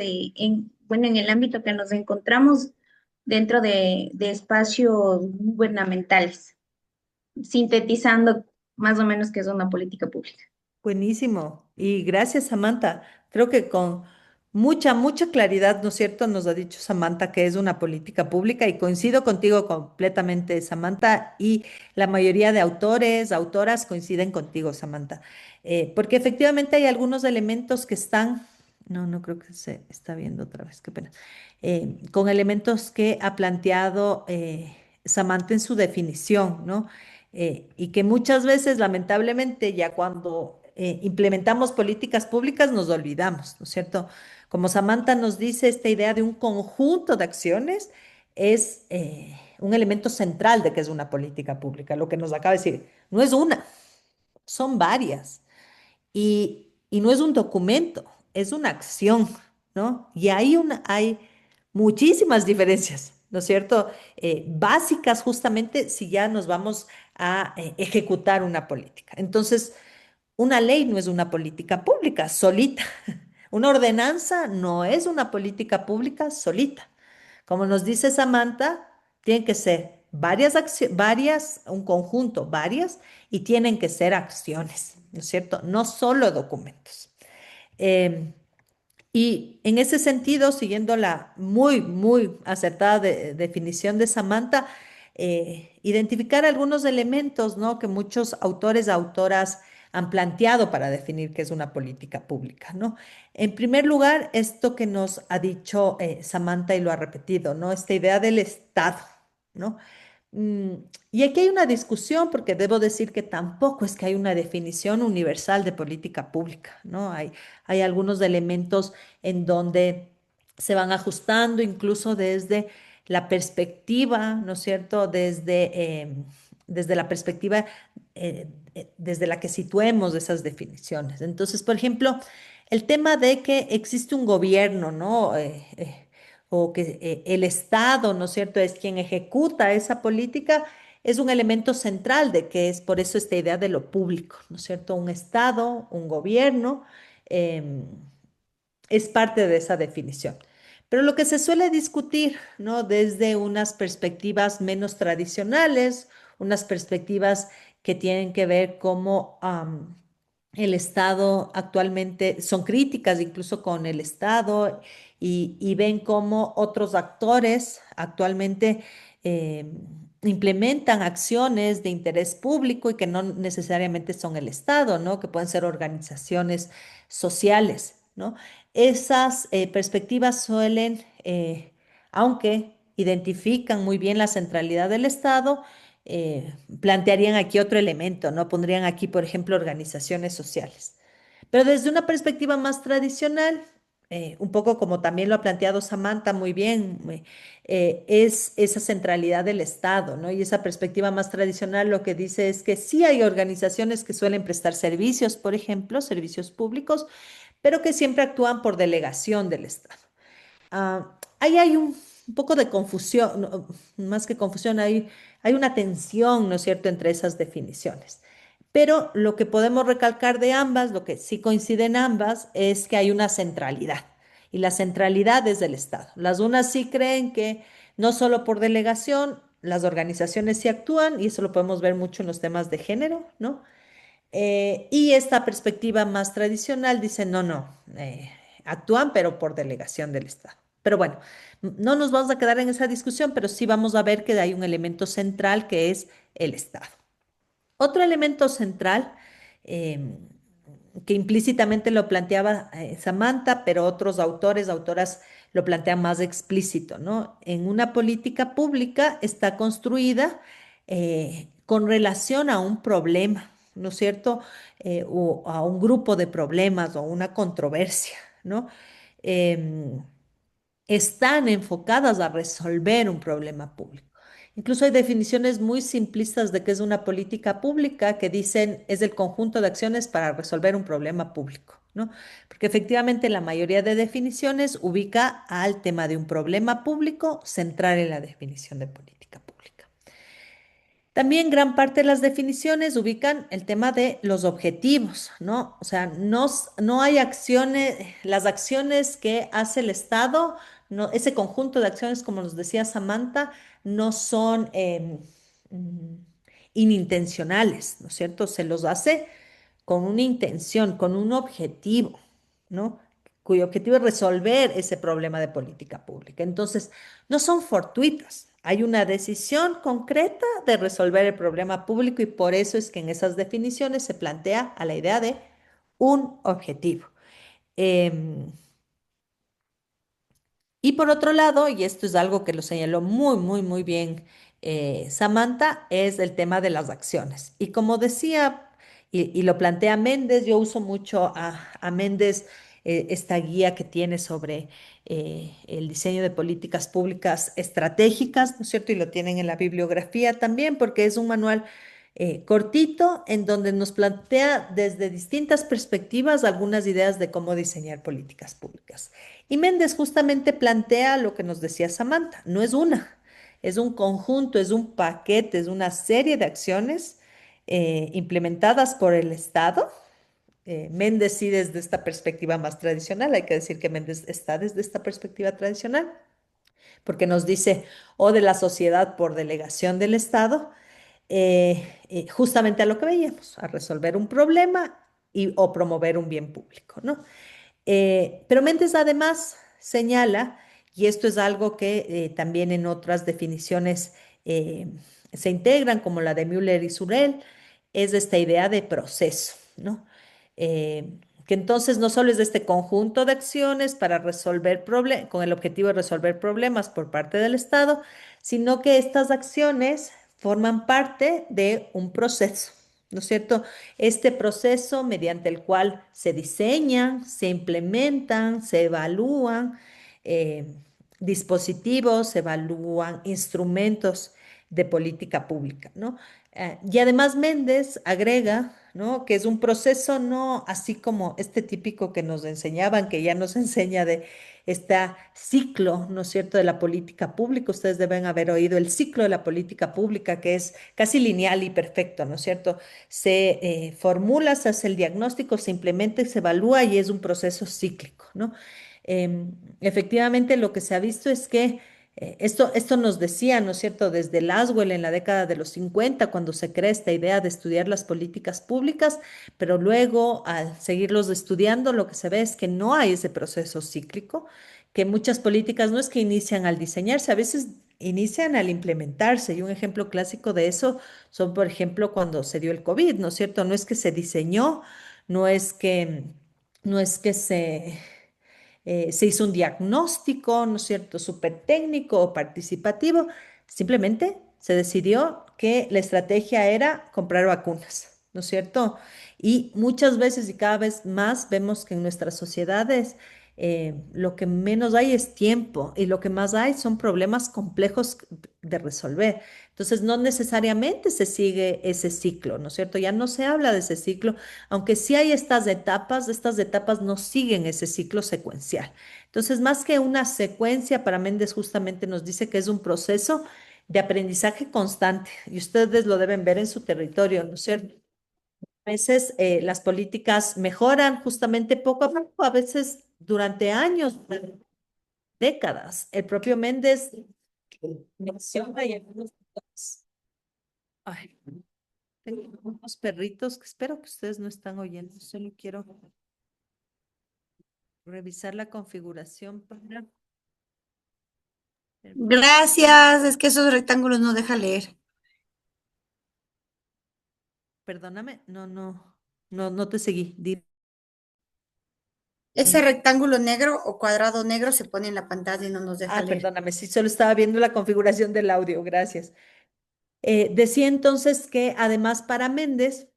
bueno, en el ámbito que nos encontramos dentro de espacios gubernamentales, sintetizando más o menos qué es una política pública. Buenísimo. Y gracias, Samantha. Creo que con mucha claridad, ¿no es cierto? Nos ha dicho Samantha que es una política pública y coincido contigo completamente, Samantha, y la mayoría de autores, autoras coinciden contigo, Samantha. Porque efectivamente hay algunos elementos que están, no creo que se está viendo otra vez, qué pena, con elementos que ha planteado Samantha en su definición, ¿no? Y que muchas veces, lamentablemente, ya cuando implementamos políticas públicas nos olvidamos, ¿no es cierto? Como Samantha nos dice, esta idea de un conjunto de acciones es un elemento central de que es una política pública, lo que nos acaba de decir. No es una, son varias. Y no es un documento, es una acción, ¿no? Y hay muchísimas diferencias, ¿no es cierto? Básicas justamente si ya nos vamos a ejecutar una política. Entonces, una ley no es una política pública solita. Una ordenanza no es una política pública solita. Como nos dice Samantha, tienen que ser varias, un conjunto, varias, y tienen que ser acciones, ¿no es cierto? No solo documentos. Em, y en ese sentido, siguiendo la muy acertada definición de Samantha, identificar algunos elementos, ¿no? Que muchos autores, autoras han planteado para definir qué es una política pública, ¿no? En primer lugar, esto que nos ha dicho Samantha y lo ha repetido, ¿no? Esta idea del Estado, ¿no? Mm, y aquí hay una discusión porque debo decir que tampoco es que hay una definición universal de política pública, ¿no? Hay algunos elementos en donde se van ajustando incluso desde la perspectiva, ¿no es cierto? Desde la perspectiva desde la que situemos esas definiciones. Entonces, por ejemplo, el tema de que existe un gobierno, ¿no? O que el Estado, ¿no es cierto?, es quien ejecuta esa política, es un elemento central de que es por eso esta idea de lo público, ¿no es cierto? Un Estado, un gobierno, em, es parte de esa definición. Pero lo que se suele discutir, ¿no? Desde unas perspectivas menos tradicionales, unas perspectivas que tienen que ver cómo el Estado actualmente, son críticas incluso con el Estado y ven cómo otros actores actualmente eh, implementan acciones de interés público y que no necesariamente son el Estado, ¿no? Que pueden ser organizaciones sociales, ¿no? Esas perspectivas suelen, aunque identifican muy bien la centralidad del Estado, plantearían aquí otro elemento, ¿no? Pondrían aquí, por ejemplo, organizaciones sociales. Pero desde una perspectiva más tradicional, un poco como también lo ha planteado Samantha muy bien, es esa centralidad del Estado, ¿no? Y esa perspectiva más tradicional lo que dice es que sí hay organizaciones que suelen prestar servicios, por ejemplo, servicios públicos, pero que siempre actúan por delegación del Estado. Ahí hay un poco de confusión, más que confusión, hay una tensión, ¿no es cierto?, entre esas definiciones. Pero lo que podemos recalcar de ambas, lo que sí coinciden ambas, es que hay una centralidad. Y la centralidad es del Estado. Las unas sí creen que no solo por delegación, las organizaciones sí actúan, y eso lo podemos ver mucho en los temas de género, ¿no? Y esta perspectiva más tradicional dice, no, no, actúan pero por delegación del Estado. Pero bueno, no nos vamos a quedar en esa discusión, pero sí vamos a ver que hay un elemento central que es el Estado. Otro elemento central em, que implícitamente lo planteaba Samantha, pero otros autores, autoras lo plantean más explícito, ¿no? En una política pública está construida con relación a un problema, ¿no es cierto? O a un grupo de problemas o una controversia, ¿no? Em, están enfocadas a resolver un problema público. Incluso hay definiciones muy simplistas de qué es una política pública que dicen es el conjunto de acciones para resolver un problema público, ¿no? Porque efectivamente la mayoría de definiciones ubica al tema de un problema público central en la definición de política pública. También gran parte de las definiciones ubican el tema de los objetivos, ¿no? O sea, no hay acciones, las acciones que hace el Estado, no, ese conjunto de acciones, como nos decía Samantha, no son mm, inintencionales, ¿no es cierto? Se los hace con una intención, con un objetivo, ¿no? Cuyo objetivo es resolver ese problema de política pública. Entonces, no son fortuitas. Hay una decisión concreta de resolver el problema público y por eso es que en esas definiciones se plantea a la idea de un objetivo. Em, y por otro lado, y esto es algo que lo señaló muy bien Samantha, es el tema de las acciones. Y como decía, y lo plantea Méndez, yo uso mucho a Méndez esta guía que tiene sobre el diseño de políticas públicas estratégicas, ¿no es cierto? Y lo tienen en la bibliografía también, porque es un manual cortito en donde nos plantea desde distintas perspectivas algunas ideas de cómo diseñar políticas públicas. Y Méndez justamente plantea lo que nos decía Samantha, no es una, es un conjunto, es un paquete, es una serie de acciones implementadas por el Estado. Méndez sí desde esta perspectiva más tradicional, hay que decir que Méndez está desde esta perspectiva tradicional, porque nos dice o de la sociedad por delegación del Estado, justamente a lo que veíamos, a resolver un problema o promover un bien público, ¿no? Pero Méndez además señala, y esto es algo que también en otras definiciones se integran, como la de Müller y Surel, es esta idea de proceso, ¿no? Que entonces no solo es de este conjunto de acciones para resolver problemas, con el objetivo de resolver problemas por parte del Estado, sino que estas acciones forman parte de un proceso, ¿no es cierto? Este proceso mediante el cual se diseñan, se implementan, se evalúan dispositivos, se evalúan instrumentos de política pública, ¿no? Y además Méndez agrega, ¿no? Que es un proceso no así como este típico que nos enseñaban, que ya nos enseña de este ciclo, ¿no es cierto?, de la política pública. Ustedes deben haber oído el ciclo de la política pública, que es casi lineal y perfecto, ¿no es cierto? Se formula, se hace el diagnóstico, se implementa y se evalúa y es un proceso cíclico, ¿no? Efectivamente, lo que se ha visto es que Esto nos decía, ¿no es cierto?, desde Laswell en la década de los 50, cuando se crea esta idea de estudiar las políticas públicas, pero luego al seguirlos estudiando, lo que se ve es que no hay ese proceso cíclico, que muchas políticas no es que inician al diseñarse, a veces inician al implementarse. Y un ejemplo clásico de eso son, por ejemplo, cuando se dio el COVID, ¿no es cierto? No es que se diseñó, no es que, no es que se hizo un diagnóstico, ¿no es cierto?, súper técnico o participativo. Simplemente se decidió que la estrategia era comprar vacunas, ¿no es cierto? Y muchas veces y cada vez más vemos que en nuestras sociedades lo que menos hay es tiempo y lo que más hay son problemas complejos de resolver. Entonces, no necesariamente se sigue ese ciclo, ¿no es cierto? Ya no se habla de ese ciclo, aunque sí hay estas etapas no siguen ese ciclo secuencial. Entonces, más que una secuencia, para Méndez justamente nos dice que es un proceso de aprendizaje constante y ustedes lo deben ver en su territorio, ¿no es cierto? A veces las políticas mejoran justamente poco a poco, a veces durante años, décadas. El propio Méndez menciona y algunos... Ay, tengo unos perritos que espero que ustedes no están oyendo. Solo quiero revisar la configuración para... Gracias, es que esos rectángulos no deja leer. Perdóname, no te seguí. Ese rectángulo negro o cuadrado negro se pone en la pantalla y no nos deja leer. Perdóname, sí, solo estaba viendo la configuración del audio, gracias. Decía entonces que además para Méndez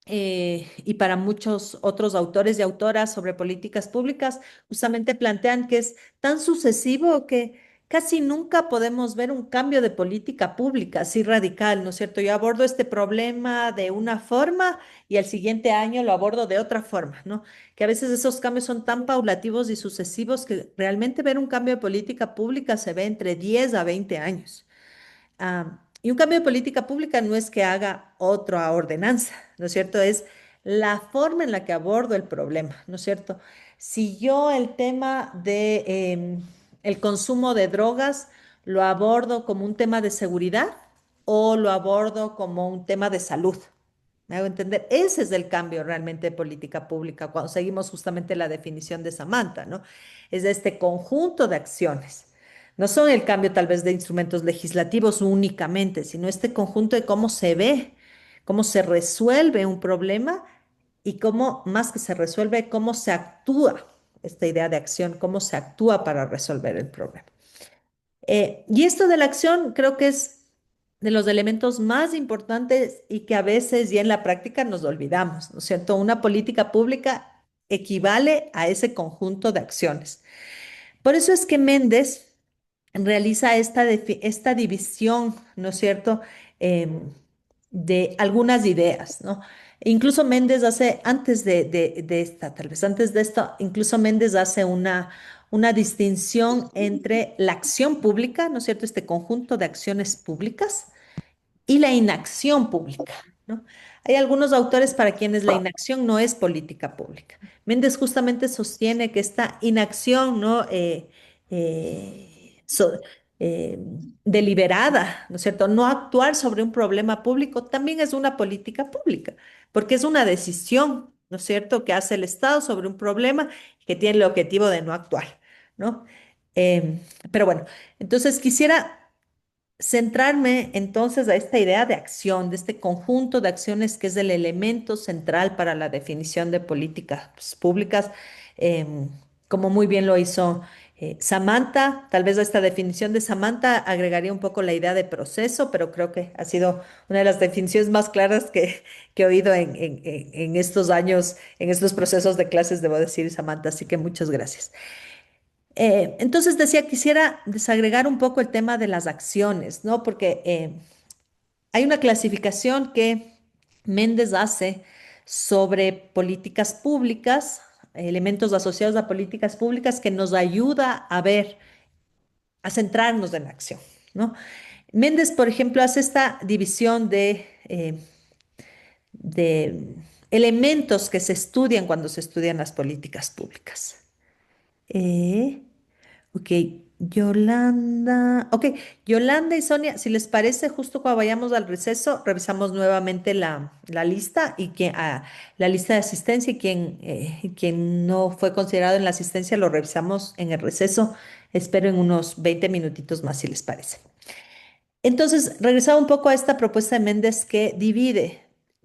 y para muchos otros autores y autoras sobre políticas públicas, justamente plantean que es tan sucesivo que casi nunca podemos ver un cambio de política pública así radical, ¿no es cierto? Yo abordo este problema de una forma y al siguiente año lo abordo de otra forma, ¿no? Que a veces esos cambios son tan paulativos y sucesivos que realmente ver un cambio de política pública se ve entre 10 a 20 años. Y un cambio de política pública no es que haga otra ordenanza, ¿no es cierto? Es la forma en la que abordo el problema, ¿no es cierto? Si yo el tema de el consumo de drogas lo abordo como un tema de seguridad o lo abordo como un tema de salud. ¿Me hago entender? Ese es el cambio realmente de política pública, cuando seguimos justamente la definición de Samantha, ¿no? Es de este conjunto de acciones. No son el cambio tal vez de instrumentos legislativos únicamente, sino este conjunto de cómo se ve, cómo se resuelve un problema y cómo, más que se resuelve, cómo se actúa, esta idea de acción, cómo se actúa para resolver el problema. Y esto de la acción creo que es de los elementos más importantes y que a veces ya en la práctica nos olvidamos, ¿no es cierto? Una política pública equivale a ese conjunto de acciones. Por eso es que Méndez realiza esta división, ¿no es cierto?, de algunas ideas, ¿no? Incluso Méndez hace, antes de esta, tal vez antes de esto, incluso Méndez hace una distinción entre la acción pública, ¿no es cierto?, este conjunto de acciones públicas y la inacción pública, ¿no? Hay algunos autores para quienes la inacción no es política pública. Méndez justamente sostiene que esta inacción, ¿no? So- eh, deliberada, ¿no es cierto? No actuar sobre un problema público también es una política pública, porque es una decisión, ¿no es cierto?, que hace el Estado sobre un problema que tiene el objetivo de no actuar, ¿no? Em, pero bueno, entonces quisiera centrarme entonces a esta idea de acción, de este conjunto de acciones que es el elemento central para la definición de políticas públicas, em, como muy bien lo hizo Samantha. Tal vez a esta definición de Samantha agregaría un poco la idea de proceso, pero creo que ha sido una de las definiciones más claras que he oído en estos años, en estos procesos de clases, debo decir, Samantha, así que muchas gracias. Entonces decía, quisiera desagregar un poco el tema de las acciones, ¿no? Porque hay una clasificación que Méndez hace sobre políticas públicas, elementos asociados a políticas públicas que nos ayuda a ver, a centrarnos en la acción, ¿no? Méndez, por ejemplo, hace esta división de elementos que se estudian cuando se estudian las políticas públicas. Ok, Yolanda, ok, Yolanda y Sonia, si les parece, justo cuando vayamos al receso, revisamos nuevamente la lista y la lista de asistencia y quien no fue considerado en la asistencia lo revisamos en el receso. Espero en unos 20 minutitos más, si les parece. Entonces, regresaba un poco a esta propuesta de Méndez que divide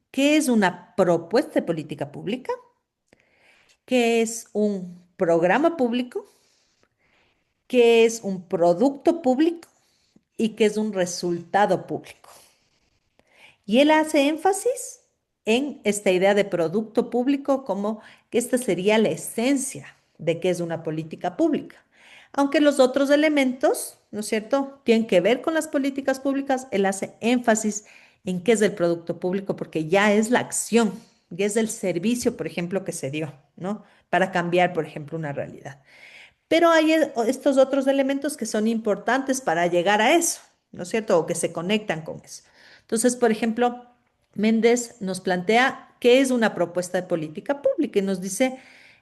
qué es una propuesta de política pública, qué es un programa público, qué es un producto público y qué es un resultado público. Y él hace énfasis en esta idea de producto público como que esta sería la esencia de qué es una política pública. Aunque los otros elementos, ¿no es cierto?, tienen que ver con las políticas públicas, él hace énfasis en qué es el producto público porque ya es la acción, ya es el servicio, por ejemplo, que se dio, ¿no? Para cambiar, por ejemplo, una realidad. Pero hay estos otros elementos que son importantes para llegar a eso, ¿no es cierto? O que se conectan con eso. Entonces, por ejemplo, Méndez nos plantea qué es una propuesta de política pública y nos dice,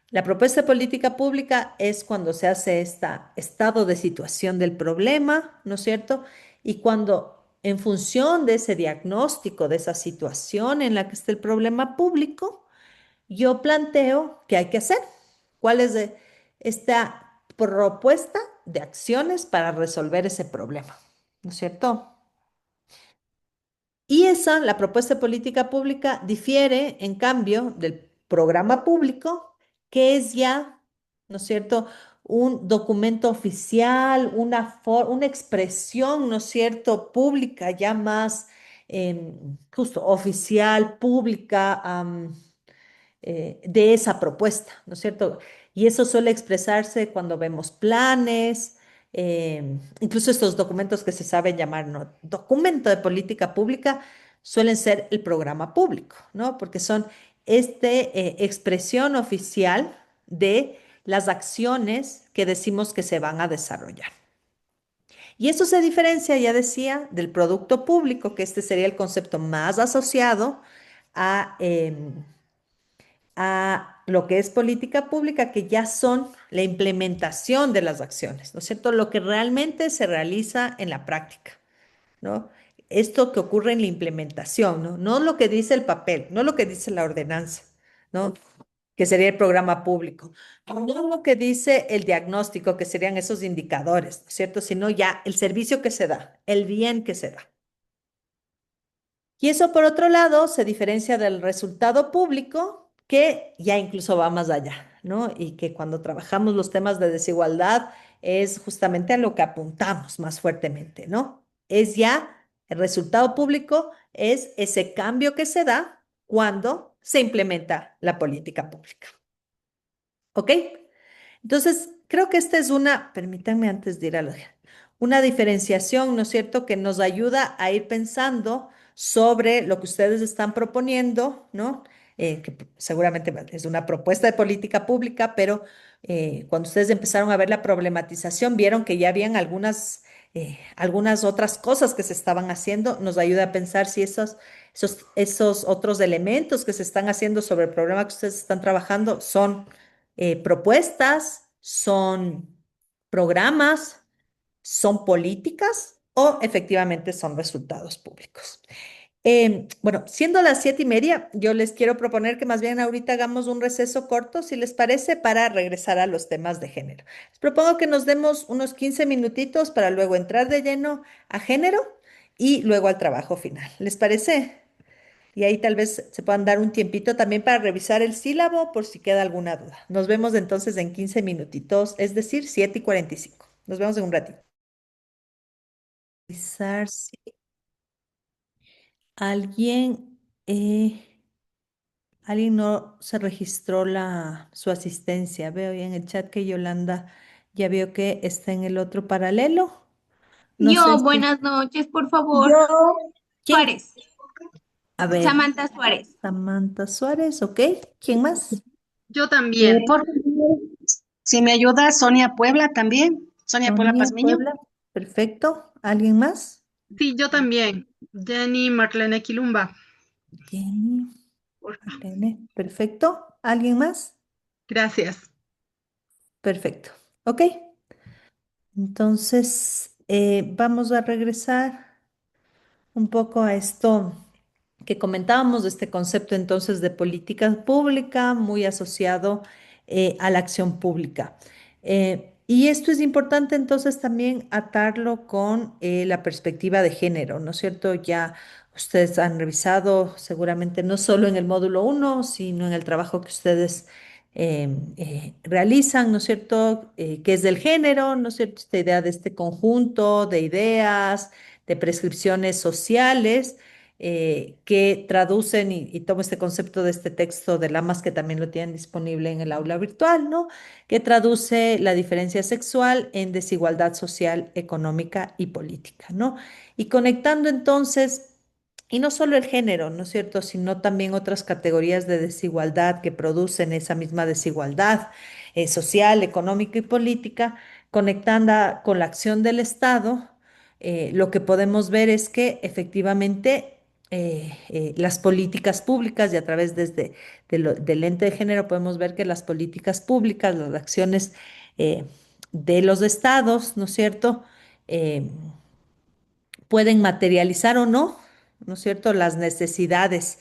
la propuesta de política pública es cuando se hace este estado de situación del problema, ¿no es cierto? Y cuando en función de ese diagnóstico, de esa situación en la que está el problema público, yo planteo qué hay que hacer, cuál es esta propuesta de acciones para resolver ese problema, ¿no es cierto? Y la propuesta de política pública, difiere, en cambio, del programa público, que es ya, ¿no es cierto?, un documento oficial, una expresión, ¿no es cierto?, pública, ya más justo oficial, pública, de esa propuesta, ¿no es cierto? Y eso suele expresarse cuando vemos planes, incluso estos documentos que se saben llamar, ¿no?, documento de política pública, suelen ser el programa público, ¿no? Porque son expresión oficial de las acciones que decimos que se van a desarrollar. Y eso se diferencia, ya decía, del producto público, que este sería el concepto más asociado a lo que es política pública, que ya son la implementación de las acciones, ¿no es cierto? Lo que realmente se realiza en la práctica, ¿no? Esto que ocurre en la implementación, ¿no? No lo que dice el papel, no lo que dice la ordenanza, ¿no? Que sería el programa público, no lo que dice el diagnóstico, que serían esos indicadores, ¿no es cierto? Sino ya el servicio que se da, el bien que se da. Y eso, por otro lado, se diferencia del resultado público, que ya incluso va más allá, ¿no? Y que cuando trabajamos los temas de desigualdad es justamente a lo que apuntamos más fuertemente, ¿no? Es ya el resultado público, es ese cambio que se da cuando se implementa la política pública. ¿Ok? Entonces, creo que esta es permítanme antes de ir una diferenciación, ¿no es cierto?, que nos ayuda a ir pensando sobre lo que ustedes están proponiendo, ¿no? Que seguramente es una propuesta de política pública, pero cuando ustedes empezaron a ver la problematización, vieron que ya habían algunas otras cosas que se estaban haciendo. Nos ayuda a pensar si esos otros elementos que se están haciendo sobre el problema que ustedes están trabajando son propuestas, son programas, son políticas o efectivamente son resultados públicos. Bueno, siendo las 7:30, yo les quiero proponer que más bien ahorita hagamos un receso corto, si les parece, para regresar a los temas de género. Les propongo que nos demos unos 15 minutitos para luego entrar de lleno a género y luego al trabajo final. ¿Les parece? Y ahí tal vez se puedan dar un tiempito también para revisar el sílabo por si queda alguna duda. Nos vemos entonces en 15 minutitos, es decir, 7:45. Nos vemos en un ratito. Revisar si alguien, alguien no se registró su asistencia. Veo ya en el chat que Yolanda ya vio que está en el otro paralelo. No sé Yo, si. buenas noches, por favor. ¿Quién? Suárez, A ver, Samantha Suárez. Samantha Suárez, ¿ok? ¿Quién más? Yo también. Por favor, si me ayuda Sonia Puebla también. Sonia Puebla Sonia Pazmiño. Puebla, perfecto. ¿Alguien más? Sí, yo también. Jenny Marlene Quilumba. Jenny, Marlene, perfecto. ¿Alguien más? Gracias. Perfecto. Ok. Entonces, vamos a regresar un poco a esto que comentábamos de este concepto entonces de política pública muy asociado a la acción pública. Y esto es importante entonces también atarlo con la perspectiva de género, ¿no es cierto? Ya ustedes han revisado seguramente no solo en el módulo uno, sino en el trabajo que ustedes realizan, ¿no es cierto? ¿Qué es del género? ¿No es cierto? Esta idea de este conjunto de ideas, de prescripciones sociales que traducen, y tomo este concepto de este texto de Lamas, que también lo tienen disponible en el aula virtual, ¿no? Que traduce la diferencia sexual en desigualdad social, económica y política, ¿no? Y conectando entonces, y no solo el género, ¿no es cierto?, sino también otras categorías de desigualdad que producen esa misma desigualdad social, económica y política, conectando con la acción del Estado. Lo que podemos ver es que efectivamente las políticas públicas y a través del ente de género podemos ver que las políticas públicas, las acciones de los estados, ¿no es cierto? Eh, Pueden materializar o no, ¿no es cierto?, las necesidades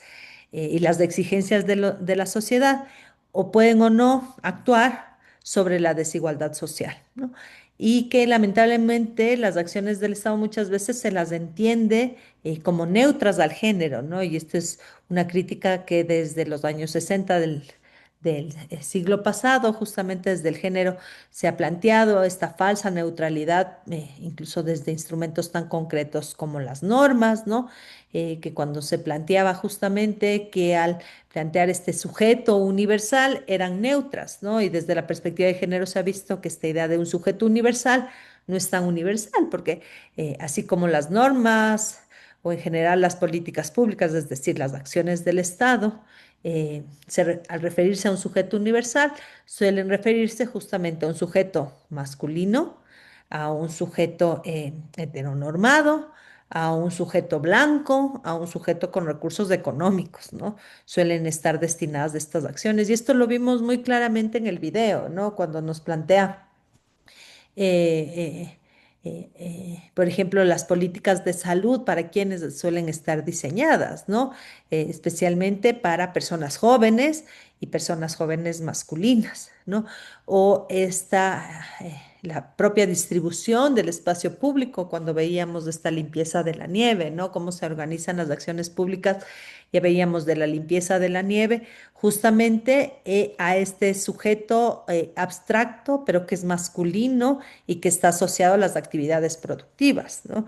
y las exigencias de la sociedad, o pueden o no actuar sobre la desigualdad social, ¿no? Y que lamentablemente las acciones del Estado muchas veces se las entiende como neutras al género, ¿no? Y esto es una crítica que desde los años 60 del siglo pasado, justamente desde el género, se ha planteado esta falsa neutralidad, incluso desde instrumentos tan concretos como las normas, ¿no? Que cuando se planteaba justamente que al plantear este sujeto universal eran neutras, ¿no? Y desde la perspectiva de género se ha visto que esta idea de un sujeto universal no es tan universal, porque así como las normas o en general las políticas públicas, es decir, las acciones del Estado, al referirse a un sujeto universal, suelen referirse justamente a un sujeto masculino, a un sujeto heteronormado, a un sujeto blanco, a un sujeto con recursos económicos, ¿no? Suelen estar destinadas de estas acciones. Y esto lo vimos muy claramente en el video, ¿no? Cuando nos plantea eh, por ejemplo, las políticas de salud para quienes suelen estar diseñadas, ¿no? Especialmente para personas jóvenes y personas jóvenes masculinas, ¿no? O la propia distribución del espacio público, cuando veíamos esta limpieza de la nieve, ¿no? Cómo se organizan las acciones públicas, ya veíamos de la limpieza de la nieve, justamente a este sujeto abstracto, pero que es masculino y que está asociado a las actividades productivas, ¿no?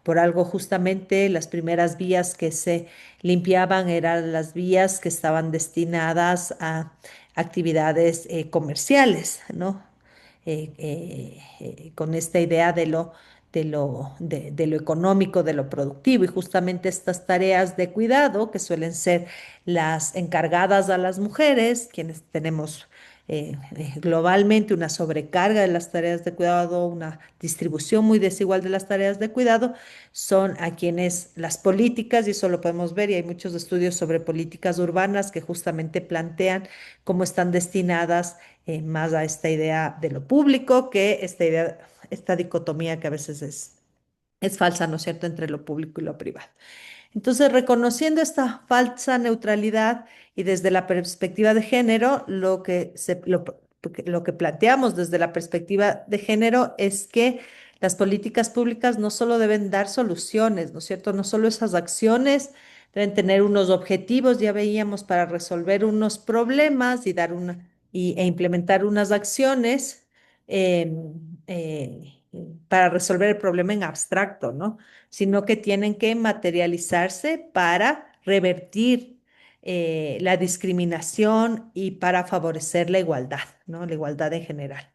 Por algo justamente las primeras vías que se limpiaban eran las vías que estaban destinadas a actividades comerciales, ¿no? Con esta idea de lo económico, de lo productivo, y justamente estas tareas de cuidado que suelen ser las encargadas a las mujeres, quienes tenemos globalmente una sobrecarga de las tareas de cuidado, una distribución muy desigual de las tareas de cuidado, son a quienes las políticas, y eso lo podemos ver, y hay muchos estudios sobre políticas urbanas que justamente plantean cómo están destinadas más a esta idea de lo público que esta idea, esta dicotomía que a veces es falsa, ¿no es cierto?, entre lo público y lo privado. Entonces, reconociendo esta falsa neutralidad y desde la perspectiva de género, lo que planteamos desde la perspectiva de género es que las políticas públicas no solo deben dar soluciones, ¿no es cierto? No solo esas acciones deben tener unos objetivos, ya veíamos, para resolver unos problemas y e implementar unas acciones para resolver el problema en abstracto, ¿no? Sino que tienen que materializarse para revertir la discriminación y para favorecer la igualdad, ¿no? La igualdad en general.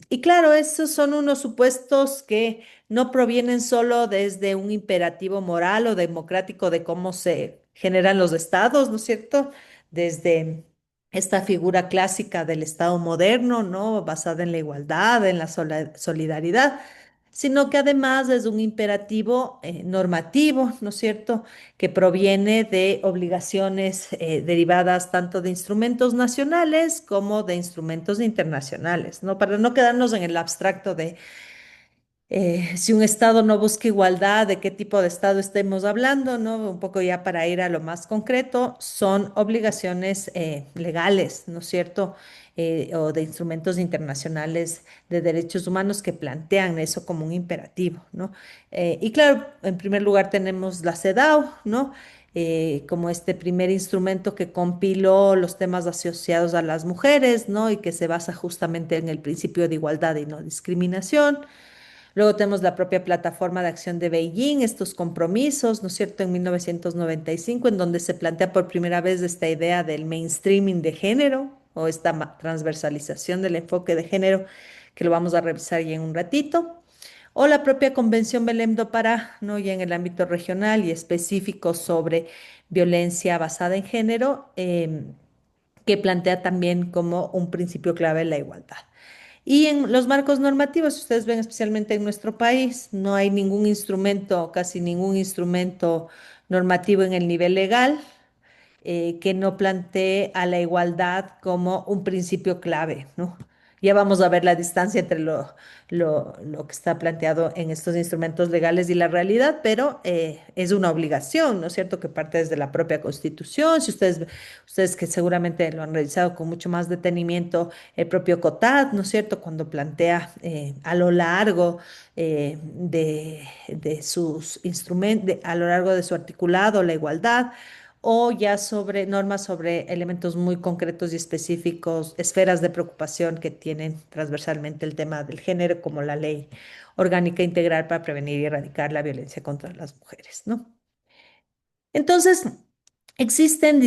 Y claro, esos son unos supuestos que no provienen solo desde un imperativo moral o democrático de cómo se generan los estados, ¿no es cierto? Desde esta figura clásica del Estado moderno, ¿no? Basada en la igualdad, en la solidaridad, sino que además es un imperativo normativo, ¿no es cierto?, que proviene de obligaciones derivadas tanto de instrumentos nacionales como de instrumentos internacionales, ¿no? Para no quedarnos en el abstracto de si un Estado no busca igualdad, de qué tipo de Estado estemos hablando, ¿no? Un poco ya para ir a lo más concreto, son obligaciones legales, ¿no es cierto? O de instrumentos internacionales de derechos humanos que plantean eso como un imperativo, ¿no? Y claro, en primer lugar tenemos la CEDAW, ¿no? Como este primer instrumento que compiló los temas asociados a las mujeres, ¿no? Y que se basa justamente en el principio de igualdad y no discriminación. Luego tenemos la propia plataforma de acción de Beijing, estos compromisos, ¿no es cierto?, en 1995, en donde se plantea por primera vez esta idea del mainstreaming de género o esta transversalización del enfoque de género, que lo vamos a revisar ya en un ratito. O la propia Convención Belém do Pará, ¿no? Ya en el ámbito regional y específico sobre violencia basada en género, que plantea también como un principio clave la igualdad. Y en los marcos normativos, si ustedes ven especialmente en nuestro país, no hay ningún instrumento, casi ningún instrumento normativo en el nivel legal que no plantee a la igualdad como un principio clave, ¿no? Ya vamos a ver la distancia entre lo que está planteado en estos instrumentos legales y la realidad, pero es una obligación, ¿no es cierto?, que parte desde la propia Constitución. Si ustedes que seguramente lo han revisado con mucho más detenimiento, el propio COTAD, ¿no es cierto?, cuando plantea a lo largo de sus instrumentos, a lo largo de su articulado, la igualdad, o ya sobre normas sobre elementos muy concretos y específicos, esferas de preocupación que tienen transversalmente el tema del género, como la Ley Orgánica Integral para Prevenir y Erradicar la Violencia contra las Mujeres, ¿no? Entonces, existen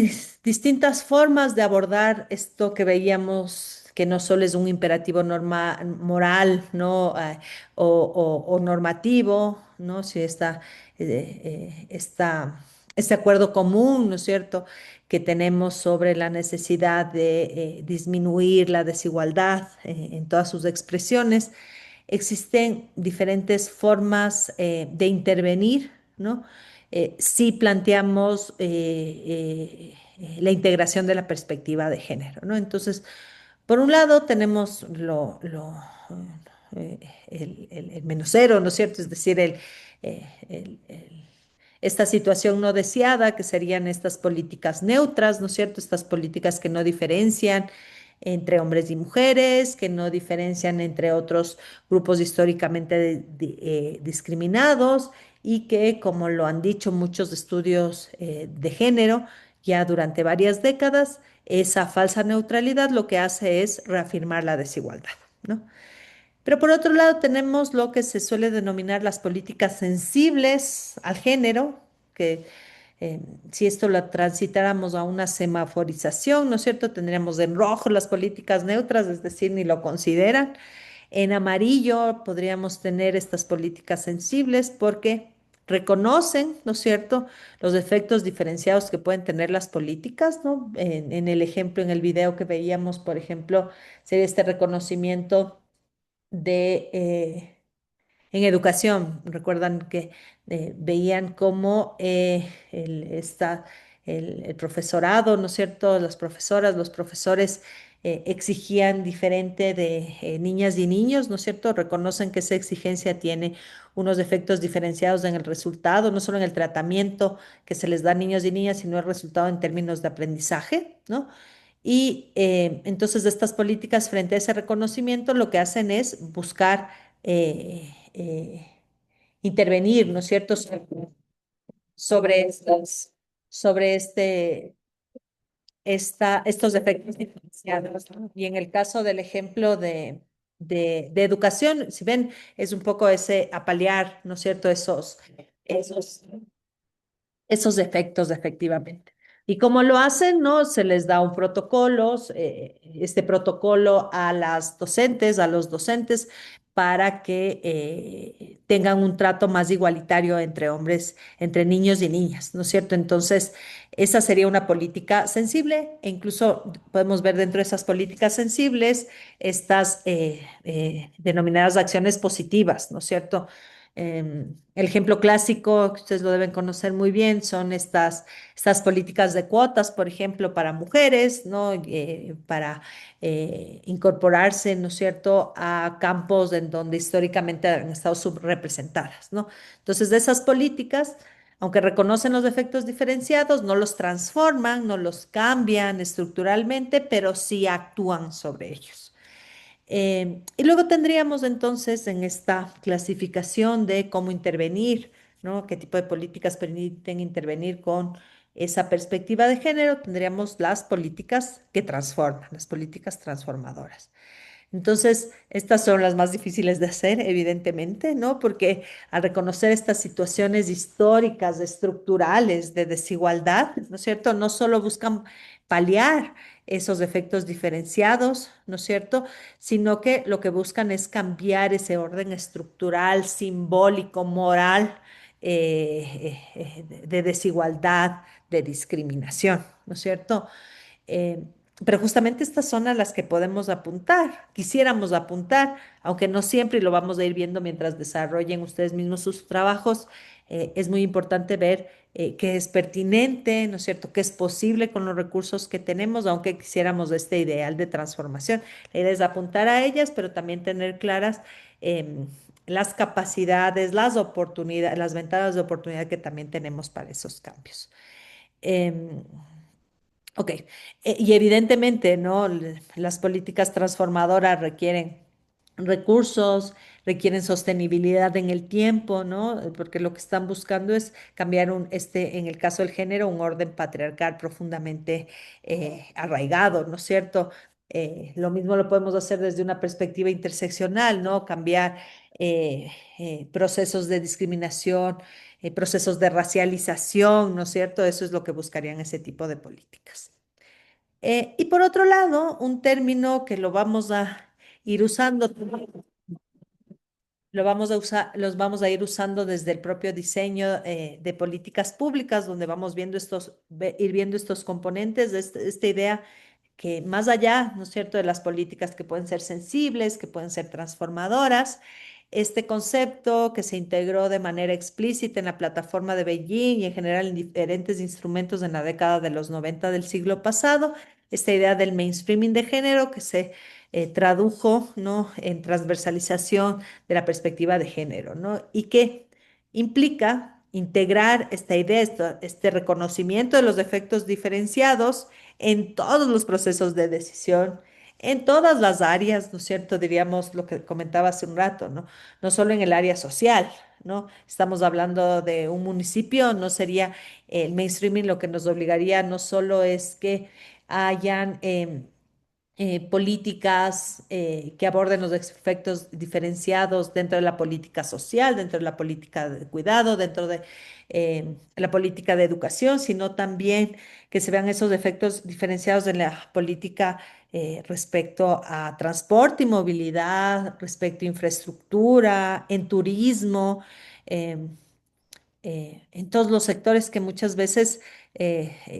distintas formas de abordar esto que veíamos, que no solo es un imperativo moral, ¿no? O normativo, ¿no? Si este acuerdo común, ¿no es cierto?, que tenemos sobre la necesidad de disminuir la desigualdad en todas sus expresiones. Existen diferentes formas de intervenir, ¿no? Si planteamos la integración de la perspectiva de género, ¿no? Entonces, por un lado tenemos el menos cero, ¿no es cierto? Es decir, esta situación no deseada, que serían estas políticas neutras, ¿no es cierto? Estas políticas que no diferencian entre hombres y mujeres, que no diferencian entre otros grupos históricamente discriminados y que, como lo han dicho muchos estudios de género, ya durante varias décadas, esa falsa neutralidad lo que hace es reafirmar la desigualdad, ¿no? Pero por otro lado tenemos lo que se suele denominar las políticas sensibles al género, que eh, si esto lo transitáramos a una semaforización, ¿no es cierto? Tendríamos en rojo las políticas neutras, es decir, ni lo consideran. En amarillo podríamos tener estas políticas sensibles porque reconocen, ¿no es cierto?, los efectos diferenciados que pueden tener las políticas, ¿no? En el ejemplo, en el video que veíamos, por ejemplo, sería este reconocimiento de, en educación. Recuerdan que veían cómo el profesorado, ¿no es cierto? Las profesoras, los profesores exigían diferente de niñas y niños, ¿no es cierto? Reconocen que esa exigencia tiene unos efectos diferenciados en el resultado, no solo en el tratamiento que se les da a niños y niñas, sino el resultado en términos de aprendizaje, ¿no? Y entonces estas políticas frente a ese reconocimiento lo que hacen es buscar intervenir, ¿no es cierto?, sobre sobre estos efectos diferenciados, ¿no? Y en el caso del ejemplo de educación, si ven, es un poco ese apalear, ¿no es cierto?, esos esos efectos efectivamente. ¿Y cómo lo hacen? ¿No? Se les da un protocolo, este protocolo a las docentes, a los docentes, para que tengan un trato más igualitario entre hombres, entre niños y niñas, ¿no es cierto? Entonces, esa sería una política sensible e incluso podemos ver dentro de esas políticas sensibles estas denominadas acciones positivas, ¿no es cierto? El ejemplo clásico, que ustedes lo deben conocer muy bien, son estas políticas de cuotas, por ejemplo, para mujeres, ¿no? Para incorporarse, ¿no es cierto?, a campos en donde históricamente han estado subrepresentadas, ¿no? Entonces, de esas políticas, aunque reconocen los efectos diferenciados, no los transforman, no los cambian estructuralmente, pero sí actúan sobre ellos. Y luego tendríamos entonces en esta clasificación de cómo intervenir, ¿no? ¿Qué tipo de políticas permiten intervenir con esa perspectiva de género? Tendríamos las políticas que transforman, las políticas transformadoras. Entonces, estas son las más difíciles de hacer, evidentemente, ¿no? Porque al reconocer estas situaciones históricas, estructurales de desigualdad, ¿no es cierto? No solo buscan paliar esos efectos diferenciados, ¿no es cierto? Sino que lo que buscan es cambiar ese orden estructural, simbólico, moral, de desigualdad, de discriminación, ¿no es cierto? Eh, pero justamente estas son a las que podemos apuntar, quisiéramos apuntar, aunque no siempre y lo vamos a ir viendo mientras desarrollen ustedes mismos sus trabajos. Es muy importante ver qué es pertinente, ¿no es cierto?, qué es posible con los recursos que tenemos, aunque quisiéramos este ideal de transformación. La idea es apuntar a ellas, pero también tener claras las capacidades, las oportunidades, las ventanas de oportunidad que también tenemos para esos cambios. Em, Ok, y evidentemente, ¿no? Las políticas transformadoras requieren recursos, requieren sostenibilidad en el tiempo, ¿no? Porque lo que están buscando es cambiar en el caso del género, un orden patriarcal profundamente arraigado, ¿no es cierto? Lo mismo lo podemos hacer desde una perspectiva interseccional, ¿no? Cambiar procesos de discriminación, procesos de racialización, ¿no es cierto? Eso es lo que buscarían ese tipo de políticas. Y por otro lado, un término que lo vamos a ir usando, los vamos a ir usando desde el propio diseño de políticas públicas, donde vamos viendo ir viendo estos componentes de esta idea que más allá, ¿no es cierto?, de las políticas que pueden ser sensibles, que pueden ser transformadoras, este concepto que se integró de manera explícita en la plataforma de Beijing y en general en diferentes instrumentos en la década de los 90 del siglo pasado, esta idea del mainstreaming de género que se tradujo, ¿no?, en transversalización de la perspectiva de género, ¿no? Y que implica integrar esta idea, este reconocimiento de los efectos diferenciados en todos los procesos de decisión, en todas las áreas, ¿no es cierto? Diríamos lo que comentaba hace un rato, ¿no? No solo en el área social, ¿no? Estamos hablando de un municipio, no sería el mainstreaming lo que nos obligaría, no solo es que hayan políticas que aborden los efectos diferenciados dentro de la política social, dentro de la política de cuidado, dentro de la política de educación, sino también que se vean esos efectos diferenciados en la política respecto a transporte y movilidad, respecto a infraestructura, en turismo. em, en todos los sectores que muchas veces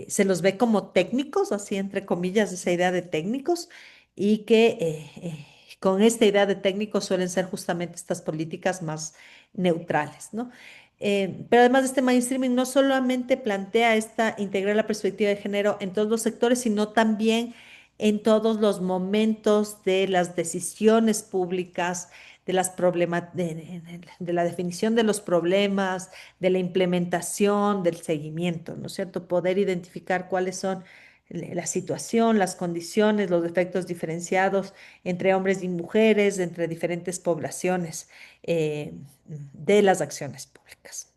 se los ve como técnicos, así entre comillas, esa idea de técnicos, y que con esta idea de técnicos suelen ser justamente estas políticas más neutrales, ¿no? Pero además de este mainstreaming no solamente plantea integrar la perspectiva de género en todos los sectores, sino también en todos los momentos de las decisiones públicas, de las de la definición de los problemas, de la implementación, del seguimiento, ¿no es cierto? Poder identificar cuáles son la situación, las condiciones, los efectos diferenciados entre hombres y mujeres, entre diferentes poblaciones de las acciones públicas.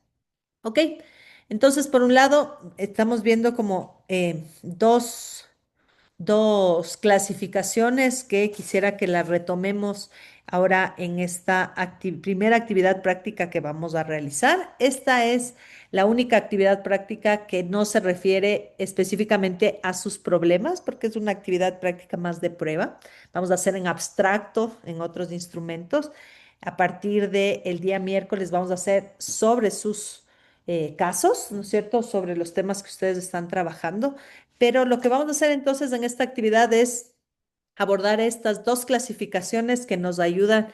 ¿Ok? Entonces, por un lado, estamos viendo como dos clasificaciones que quisiera que las retomemos ahora en esta primera actividad práctica que vamos a realizar. Esta es la única actividad práctica que no se refiere específicamente a sus problemas, porque es una actividad práctica más de prueba. Vamos a hacer en abstracto en otros instrumentos. A partir del día miércoles vamos a hacer sobre sus casos, ¿no es cierto? Sobre los temas que ustedes están trabajando. Pero lo que vamos a hacer entonces en esta actividad es abordar estas dos clasificaciones que nos ayudan.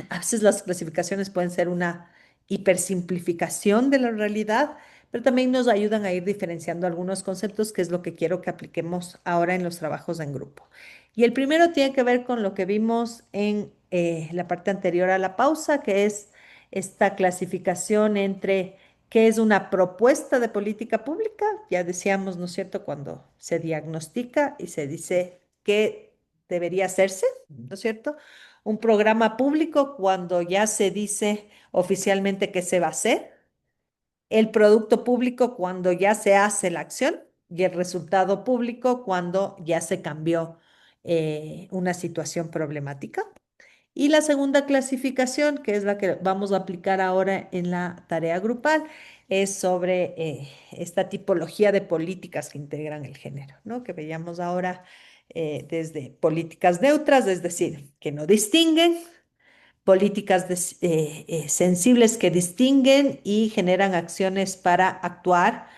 A veces las clasificaciones pueden ser una hipersimplificación de la realidad, pero también nos ayudan a ir diferenciando algunos conceptos, que es lo que quiero que apliquemos ahora en los trabajos en grupo. Y el primero tiene que ver con lo que vimos en la parte anterior a la pausa, que es esta clasificación entre qué es una propuesta de política pública. Ya decíamos, ¿no es cierto?, cuando se diagnostica y se dice qué debería hacerse, ¿no es cierto? Un programa público cuando ya se dice oficialmente que se va a hacer, el producto público cuando ya se hace la acción y el resultado público cuando ya se cambió una situación problemática. Y la segunda clasificación, que es la que vamos a aplicar ahora en la tarea grupal, es sobre esta tipología de políticas que integran el género, ¿no? Que veíamos ahora desde políticas neutras, es decir, que no distinguen, políticas sensibles que distinguen y generan acciones para actuar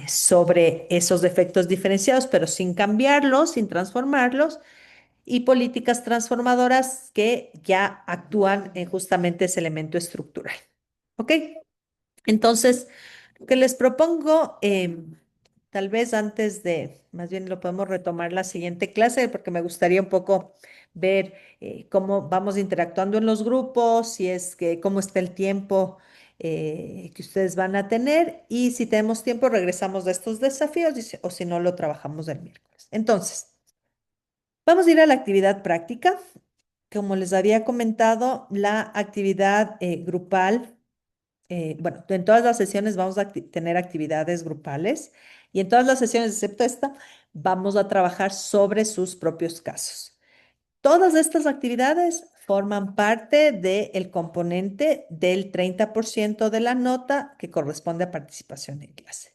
sobre esos defectos diferenciados, pero sin cambiarlos, sin transformarlos, y políticas transformadoras que ya actúan en justamente ese elemento estructural. ¿Ok? Entonces, lo que les propongo, tal vez antes de, más bien lo podemos retomar la siguiente clase, porque me gustaría un poco ver cómo vamos interactuando en los grupos, si es que, cómo está el tiempo que ustedes van a tener, y si tenemos tiempo regresamos de estos desafíos, o si no, lo trabajamos el miércoles. Entonces, vamos a ir a la actividad práctica. Como les había comentado, la actividad grupal, bueno, en todas las sesiones vamos a tener actividades grupales y en todas las sesiones, excepto esta, vamos a trabajar sobre sus propios casos. Todas estas actividades forman parte del componente del 30% de la nota que corresponde a participación en clase.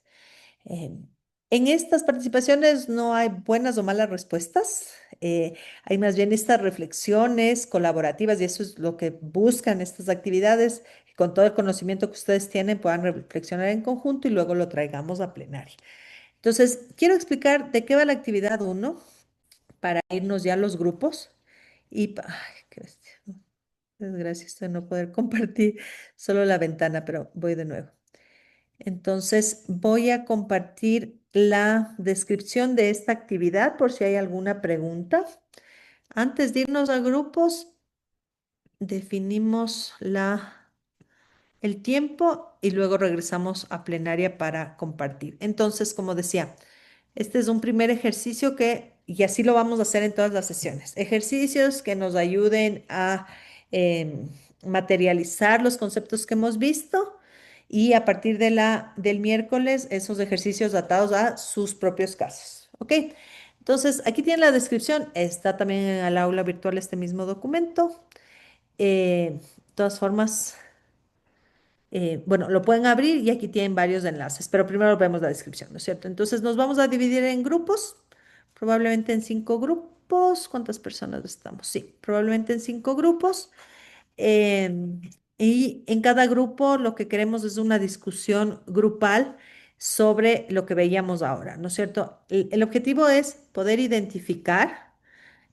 En estas participaciones no hay buenas o malas respuestas, hay más bien estas reflexiones colaborativas y eso es lo que buscan estas actividades, que con todo el conocimiento que ustedes tienen puedan reflexionar en conjunto y luego lo traigamos a plenaria. Entonces, quiero explicar de qué va la actividad 1 para irnos ya a los grupos y, ay, qué bestia. Desgracia esto de no poder compartir solo la ventana, pero voy de nuevo. Entonces, voy a compartir la descripción de esta actividad por si hay alguna pregunta. Antes de irnos a grupos, definimos el tiempo y luego regresamos a plenaria para compartir. Entonces, como decía, este es un primer ejercicio y así lo vamos a hacer en todas las sesiones. Ejercicios que nos ayuden a materializar los conceptos que hemos visto y a partir del miércoles, esos ejercicios atados a sus propios casos. ¿Ok? Entonces, aquí tienen la descripción. Está también en el aula virtual este mismo documento. De todas formas, bueno, lo pueden abrir y aquí tienen varios enlaces, pero primero vemos la descripción, ¿no es cierto? Entonces nos vamos a dividir en grupos, probablemente en 5 grupos. ¿Cuántas personas estamos? Sí, probablemente en 5 grupos. Em, y en cada grupo lo que queremos es una discusión grupal sobre lo que veíamos ahora, ¿no es cierto? El objetivo es poder identificar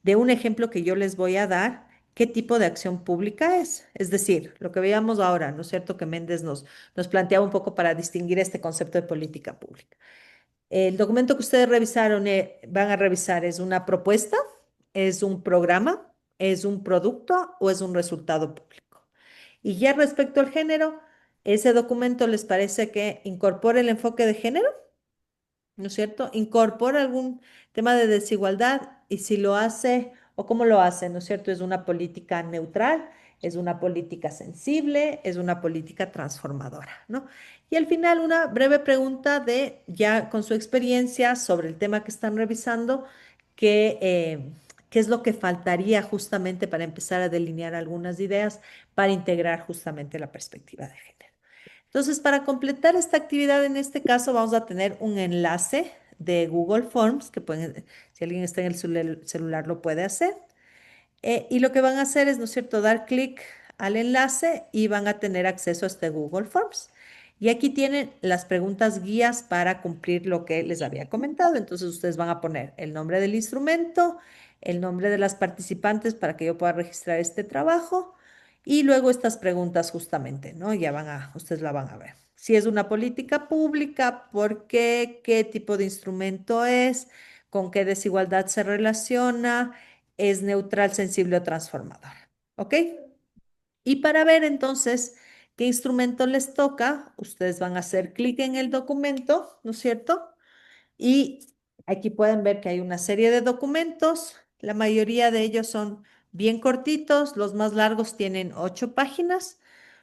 de un ejemplo que yo les voy a dar, qué tipo de acción pública es. Es decir, lo que veíamos ahora, ¿no es cierto? Que Méndez nos planteaba un poco para distinguir este concepto de política pública. El documento que ustedes revisaron, van a revisar, ¿es una propuesta? ¿Es un programa? ¿Es un producto o es un resultado público? Y ya respecto al género, ¿ese documento les parece que incorpora el enfoque de género? ¿No es cierto? Incorpora algún tema de desigualdad y si lo hace o cómo lo hace, ¿no es cierto? Es una política neutral, es una política sensible, es una política transformadora, ¿no? Y al final una breve pregunta de, ya con su experiencia sobre el tema que están revisando, ¿qué es lo que faltaría justamente para empezar a delinear algunas ideas para integrar justamente la perspectiva de género? Entonces, para completar esta actividad, en este caso, vamos a tener un enlace de Google Forms, que pueden, si alguien está en el celular, lo puede hacer. Y lo que van a hacer es, ¿no es cierto?, dar clic al enlace y van a tener acceso a este Google Forms. Y aquí tienen las preguntas guías para cumplir lo que les había comentado. Entonces ustedes van a poner el nombre del instrumento, el nombre de las participantes para que yo pueda registrar este trabajo y luego estas preguntas justamente, ¿no? Ustedes la van a ver. Si es una política pública, ¿por qué? ¿Qué tipo de instrumento es? ¿Con qué desigualdad se relaciona? ¿Es neutral, sensible o transformador? ¿Ok? Y para ver entonces qué instrumento les toca, ustedes van a hacer clic en el documento, ¿no es cierto? Y aquí pueden ver que hay una serie de documentos. La mayoría de ellos son bien cortitos. Los más largos tienen 8 páginas.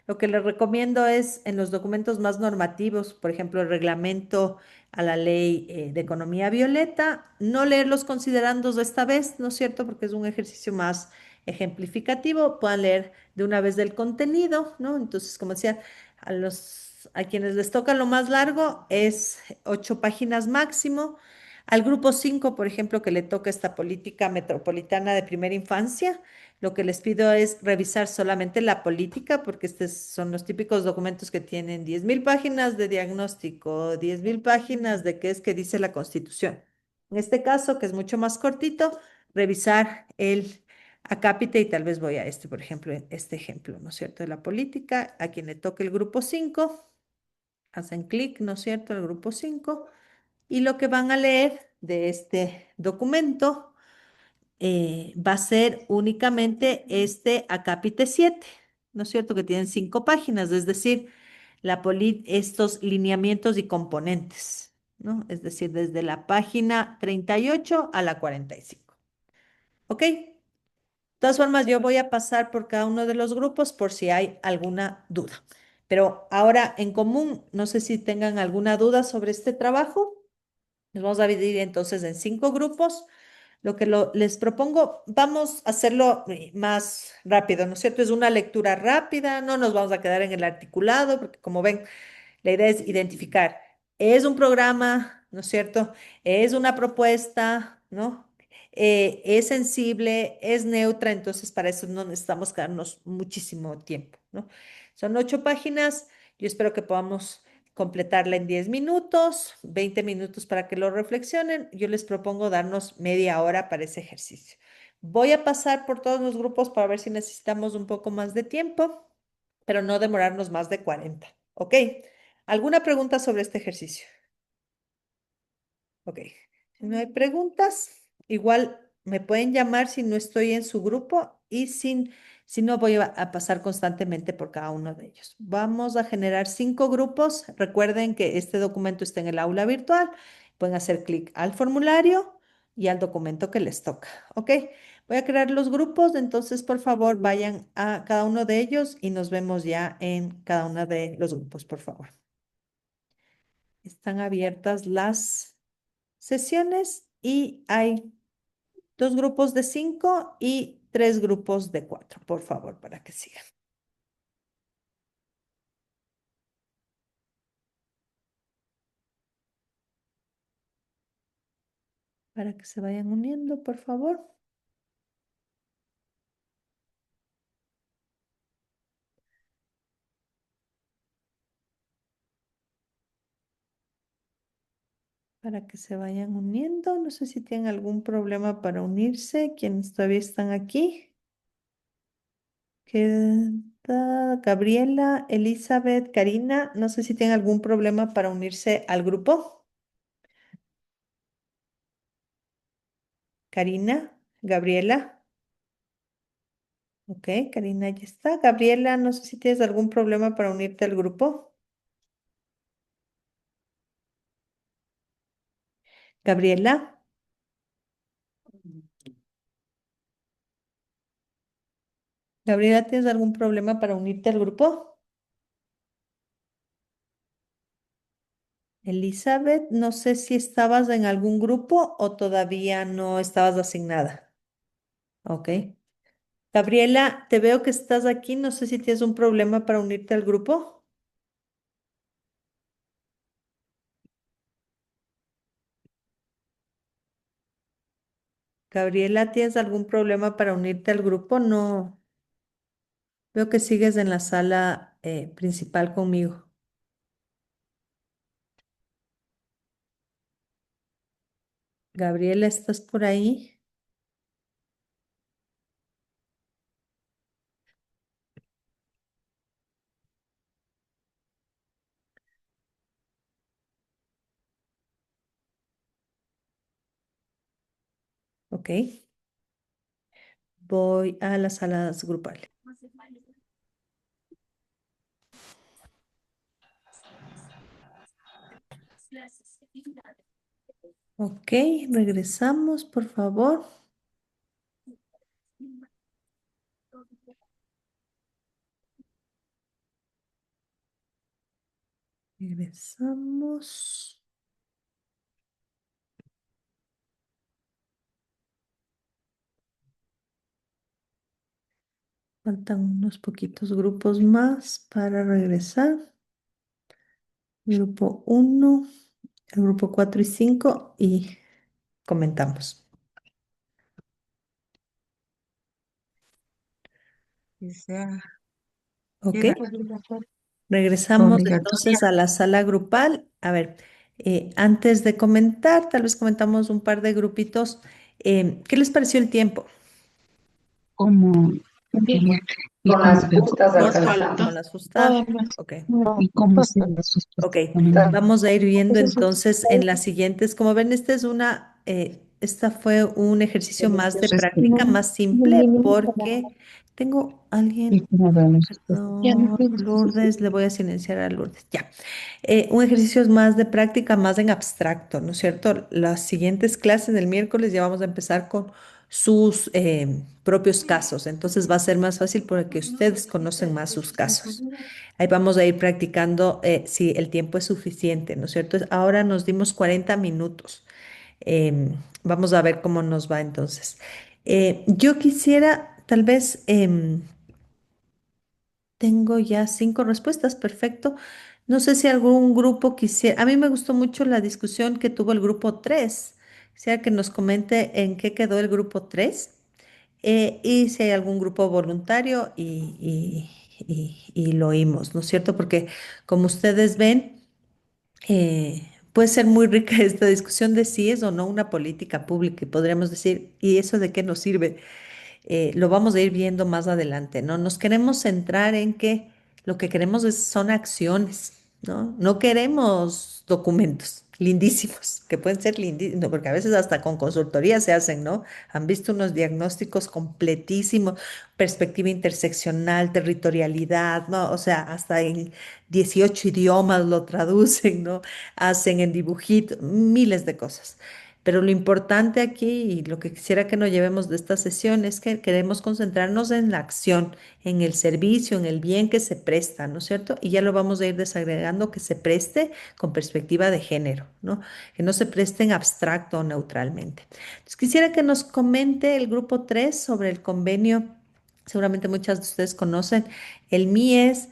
Lo que les recomiendo es en los documentos más normativos, por ejemplo, el reglamento a la ley de economía violeta, no leer los considerandos de esta vez, ¿no es cierto? Porque es un ejercicio más ejemplificativo. Puedan leer de una vez del contenido, ¿no? Entonces, como decía, a quienes les toca lo más largo es 8 páginas máximo. Al grupo 5, por ejemplo, que le toca esta política metropolitana de primera infancia, lo que les pido es revisar solamente la política, porque estos son los típicos documentos que tienen 10.000 páginas de diagnóstico, 10.000 páginas de qué es que dice la Constitución. En este caso, que es mucho más cortito, revisar el acápite y tal vez voy a este, por ejemplo, este ejemplo, ¿no es cierto? De la política, a quien le toque el grupo 5 hacen clic, ¿no es cierto?, el grupo 5 y lo que van a leer de este documento va a ser únicamente este acápite 7, ¿no es cierto?, que tienen 5 páginas, es decir, estos lineamientos y componentes, ¿no? Es decir, desde la página 38 a la 45. ¿Ok? De todas formas, yo voy a pasar por cada uno de los grupos por si hay alguna duda. Pero ahora en común, no sé si tengan alguna duda sobre este trabajo. Nos vamos a dividir entonces en 5 grupos. Lo que les propongo, vamos a hacerlo más rápido, ¿no es cierto? Es una lectura rápida, no nos vamos a quedar en el articulado, porque como ven, la idea es identificar, es un programa, ¿no es cierto? Es una propuesta, ¿no? Es sensible, es neutra, entonces para eso no necesitamos quedarnos muchísimo tiempo, ¿no? Son 8 páginas, yo espero que podamos completarla en 10 minutos, 20 minutos para que lo reflexionen. Yo les propongo darnos media hora para ese ejercicio. Voy a pasar por todos los grupos para ver si necesitamos un poco más de tiempo, pero no demorarnos más de 40. ¿Ok? ¿Alguna pregunta sobre este ejercicio? Ok. Si no hay preguntas, igual me pueden llamar si no estoy en su grupo y si no voy a pasar constantemente por cada uno de ellos. Vamos a generar 5 grupos. Recuerden que este documento está en el aula virtual. Pueden hacer clic al formulario y al documento que les toca. ¿Ok? Voy a crear los grupos, entonces por favor vayan a cada uno de ellos y nos vemos ya en cada uno de los grupos, por favor. Están abiertas las sesiones y hay 2 grupos de 5 y 3 grupos de 4, por favor, para que sigan. Para que se vayan uniendo, por favor. Para que se vayan uniendo. No sé si tienen algún problema para unirse, quienes todavía están aquí. Queda Gabriela, Elizabeth, Karina. No sé si tienen algún problema para unirse al grupo. Karina, Gabriela. Ok, Karina ya está. Gabriela, no sé si tienes algún problema para unirte al grupo. Gabriela. Gabriela, ¿tienes algún problema para unirte al grupo? Elizabeth, no sé si estabas en algún grupo o todavía no estabas asignada. Ok. Gabriela, te veo que estás aquí. No sé si tienes un problema para unirte al grupo. Gabriela, ¿tienes algún problema para unirte al grupo? No, veo que sigues en la sala principal conmigo. Gabriela, ¿estás por ahí? Ok, voy a las salas grupales. Ok, regresamos, por favor. Regresamos. Faltan unos poquitos grupos más para regresar. Grupo 1, el grupo 4 y 5 y comentamos. Ok, regresamos entonces a la sala grupal. A ver, antes de comentar, tal vez comentamos un par de grupitos. ¿Qué les pareció el tiempo? Como y Con las justas ¿Con alcanzamos. las justas? Ok. y cómo se las Ok, vamos a ir viendo entonces en las siguientes. Como ven, esta fue un ejercicio más de práctica, más simple, porque tengo alguien, perdón, Lourdes, le voy a silenciar a Lourdes, ya. Un ejercicio más de práctica, más en abstracto, ¿no es cierto? Las siguientes clases del miércoles ya vamos a empezar con sus propios casos, entonces va a ser más fácil porque ustedes conocen más sus casos. Ahí vamos a ir practicando si el tiempo es suficiente, ¿no es cierto? Ahora nos dimos 40 minutos. Vamos a ver cómo nos va entonces. Yo quisiera, tal vez, tengo ya 5 respuestas, perfecto. No sé si algún grupo quisiera, a mí me gustó mucho la discusión que tuvo el grupo 3. Quisiera que nos comente en qué quedó el grupo 3 y si hay algún grupo voluntario y lo oímos, ¿no es cierto? Porque como ustedes ven, puede ser muy rica esta discusión de si es o no una política pública y podríamos decir, ¿y eso de qué nos sirve? Lo vamos a ir viendo más adelante, ¿no? Nos queremos centrar en que lo que queremos son acciones, ¿no? No queremos documentos lindísimos, que pueden ser lindísimos, porque a veces hasta con consultoría se hacen, ¿no? Han visto unos diagnósticos completísimos, perspectiva interseccional, territorialidad, ¿no? O sea, hasta en 18 idiomas lo traducen, ¿no? Hacen en dibujito, miles de cosas. Pero lo importante aquí y lo que quisiera que nos llevemos de esta sesión es que queremos concentrarnos en la acción, en el servicio, en el bien que se presta, ¿no es cierto? Y ya lo vamos a ir desagregando que se preste con perspectiva de género, ¿no? Que no se preste en abstracto o neutralmente. Entonces, quisiera que nos comente el grupo 3 sobre el convenio. Seguramente muchas de ustedes conocen el MIES,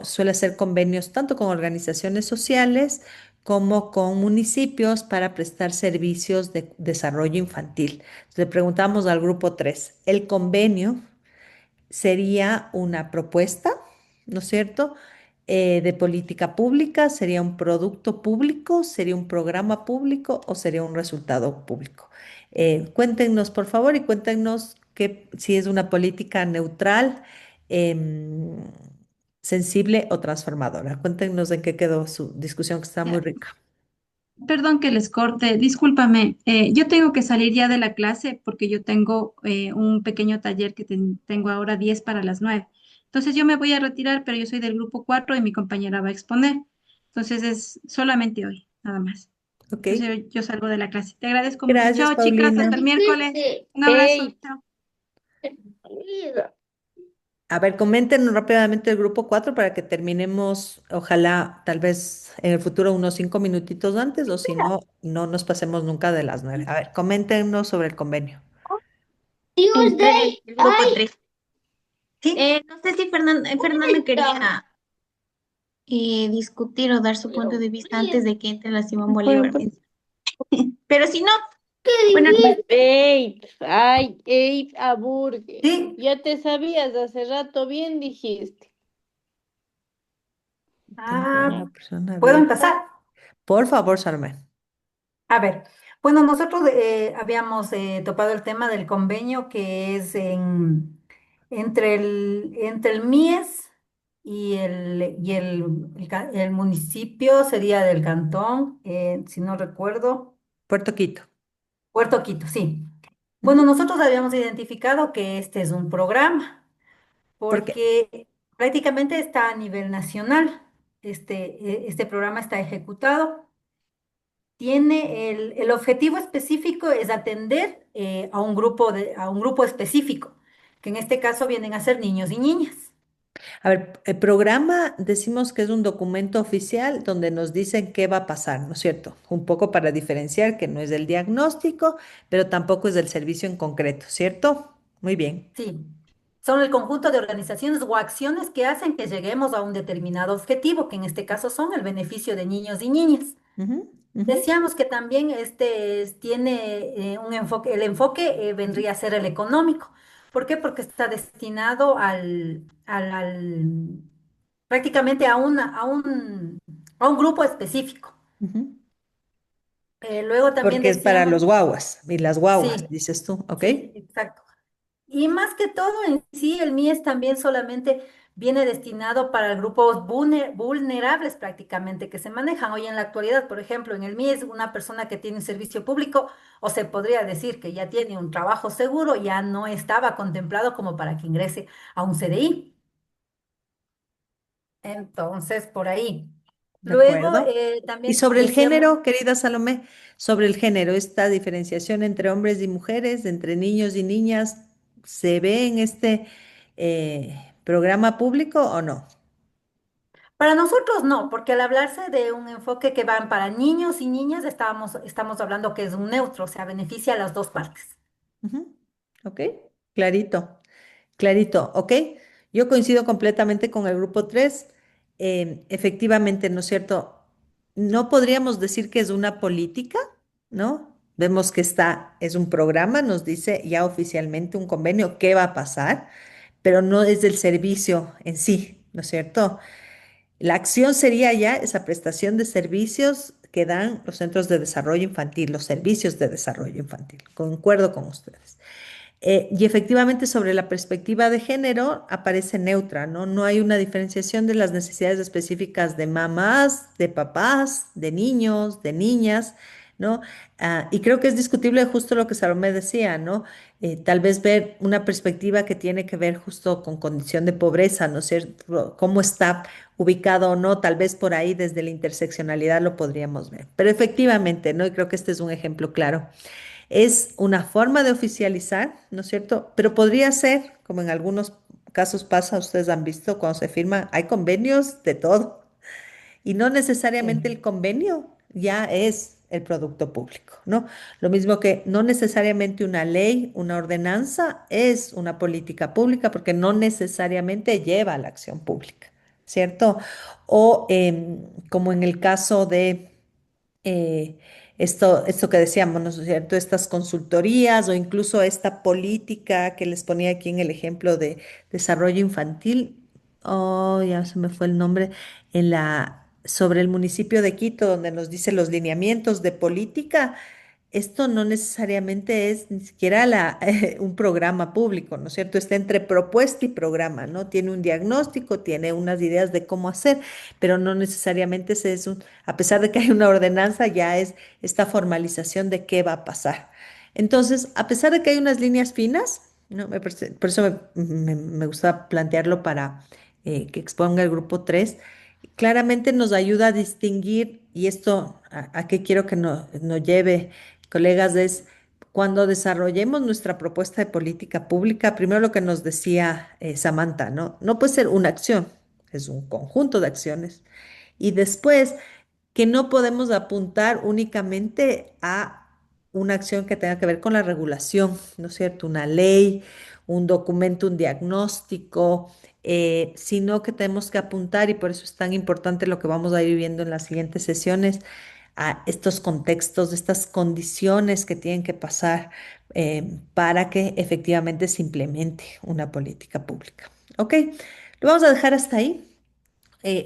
suele hacer convenios tanto con organizaciones sociales como con municipios para prestar servicios de desarrollo infantil. Entonces, le preguntamos al grupo 3, ¿el convenio sería una propuesta, ¿no es cierto? De política pública, sería un producto público, sería un programa público o sería un resultado público? Cuéntenos, por favor, y cuéntenos si es una política neutral, em, sensible o transformadora. Cuéntenos en qué quedó su discusión, que está muy rica. Perdón que les corte, discúlpame, yo tengo que salir ya de la clase porque yo tengo un pequeño taller que tengo ahora 10 para las 9. Entonces yo me voy a retirar, pero yo soy del grupo 4 y mi compañera va a exponer. Entonces es solamente hoy, nada más. Ok. Entonces yo salgo de la clase. Te agradezco mucho. Gracias, Chao, chicas, Paulina. hasta el miércoles. Un abrazo. Chao. A ver, comenten rápidamente el grupo 4 para que terminemos, ojalá, tal vez en el futuro unos 5 minutitos antes, o si no, no nos pasemos nunca de las 9. A ver, coméntenos sobre el convenio. El grupo 3. No sé si Fernanda quería discutir o dar su punto de vista antes de que entre la Simón Bolívar. Pero si no, Buenas noches. Abe, ay, Abe Aburgue. Sí, Ya te sabías, hace rato bien dijiste. tengo una persona ¿Puedo abierta. empezar? Por favor, Salomé. A ver, bueno, nosotros habíamos topado el tema del convenio que es entre el MIES y el municipio, sería del cantón, si no recuerdo, Puerto Quito. Puerto Quito, sí. Bueno, Ujú. nosotros habíamos identificado que este es un programa, ¿Por qué? porque prácticamente está a nivel nacional. Este programa está ejecutado. Tiene el objetivo específico es atender a un grupo específico, que en este caso vienen a ser niños y niñas. A ver, el programa decimos que es un documento oficial donde nos dicen qué va a pasar, ¿no es cierto? Un poco para diferenciar que no es del diagnóstico, pero tampoco es del servicio en concreto, ¿cierto? Muy bien. Sí, son el conjunto de organizaciones o acciones que hacen que lleguemos a un determinado objetivo, que en este caso son el beneficio de niños y niñas. Ujú, ujú, Decíamos que también tiene un enfoque, el enfoque vendría a ser el económico. ¿Por qué? Porque está destinado prácticamente a un grupo específico. ujú. Luego también Porque es para decíamos, los guaguas y las guaguas, sí, dices tú, ¿ok? sí, exacto. Y más que todo en sí, el MIES también solamente viene destinado para grupos vulnerables prácticamente que se manejan hoy en la actualidad. Por ejemplo, en el MIES, una persona que tiene un servicio público, o se podría decir que ya tiene un trabajo seguro, ya no estaba contemplado como para que ingrese a un CDI. Entonces, por ahí. De Luego, acuerdo. Y también sobre el decíamos, género, querida Salomé, sobre el género, esta diferenciación entre hombres y mujeres, entre niños y niñas, ¿se ve en este programa público o no? para nosotros no, porque al hablarse de un enfoque que van para niños y niñas, estamos hablando que es un neutro, o sea, beneficia a las dos partes. Ujú. ¿Ok? Clarito, clarito, ¿ok? Yo coincido completamente con el grupo 3. Efectivamente, ¿no es cierto? No podríamos decir que es una política, ¿no? Vemos que es un programa, nos dice ya oficialmente un convenio, qué va a pasar, pero no es del servicio en sí, ¿no es cierto? La acción sería ya esa prestación de servicios que dan los centros de desarrollo infantil, los servicios de desarrollo infantil. Concuerdo con ustedes. Y efectivamente sobre la perspectiva de género aparece neutra, ¿no? No hay una diferenciación de las necesidades específicas de mamás, de papás, de niños, de niñas, ¿no? Y creo que es discutible justo lo que Salomé decía, ¿no? Tal vez ver una perspectiva que tiene que ver justo con condición de pobreza, ¿no es cierto? Cómo está ubicado o no, tal vez por ahí desde la interseccionalidad lo podríamos ver. Pero efectivamente, ¿no? Y creo que este es un ejemplo claro. Es una forma de oficializar, ¿no es cierto? Pero podría ser, como en algunos casos pasa, ustedes han visto cuando se firma, hay convenios de todo y no necesariamente Sí. el convenio ya es el producto público, ¿no? Lo mismo que no necesariamente una ley, una ordenanza es una política pública porque no necesariamente lleva a la acción pública, ¿cierto? O como en el caso de eh, esto que decíamos, ¿no es cierto? Estas consultorías o incluso esta política que les ponía aquí en el ejemplo de desarrollo infantil, oh, ya se me fue el nombre, sobre el municipio de Quito, donde nos dice los lineamientos de política. Esto no necesariamente es ni siquiera un programa público, ¿no es cierto? Está entre propuesta y programa, ¿no? Tiene un diagnóstico, tiene unas ideas de cómo hacer, pero no necesariamente a pesar de que hay una ordenanza, ya es esta formalización de qué va a pasar. Entonces, a pesar de que hay unas líneas finas, ¿no? Por eso me gusta plantearlo para que exponga el grupo 3. Claramente nos ayuda a distinguir, y esto a qué quiero que nos lleve, colegas, es cuando desarrollemos nuestra propuesta de política pública, primero lo que nos decía Samantha, ¿no? No puede ser una acción, es un conjunto de acciones. Y después, que no podemos apuntar únicamente a una acción que tenga que ver con la regulación, ¿no es cierto? Una ley, un documento, un diagnóstico, sino que tenemos que apuntar, y por eso es tan importante lo que vamos a ir viendo en las siguientes sesiones, a estos contextos, estas condiciones que tienen que pasar para que efectivamente se implemente una política pública. ¿Ok? Lo vamos a dejar hasta ahí.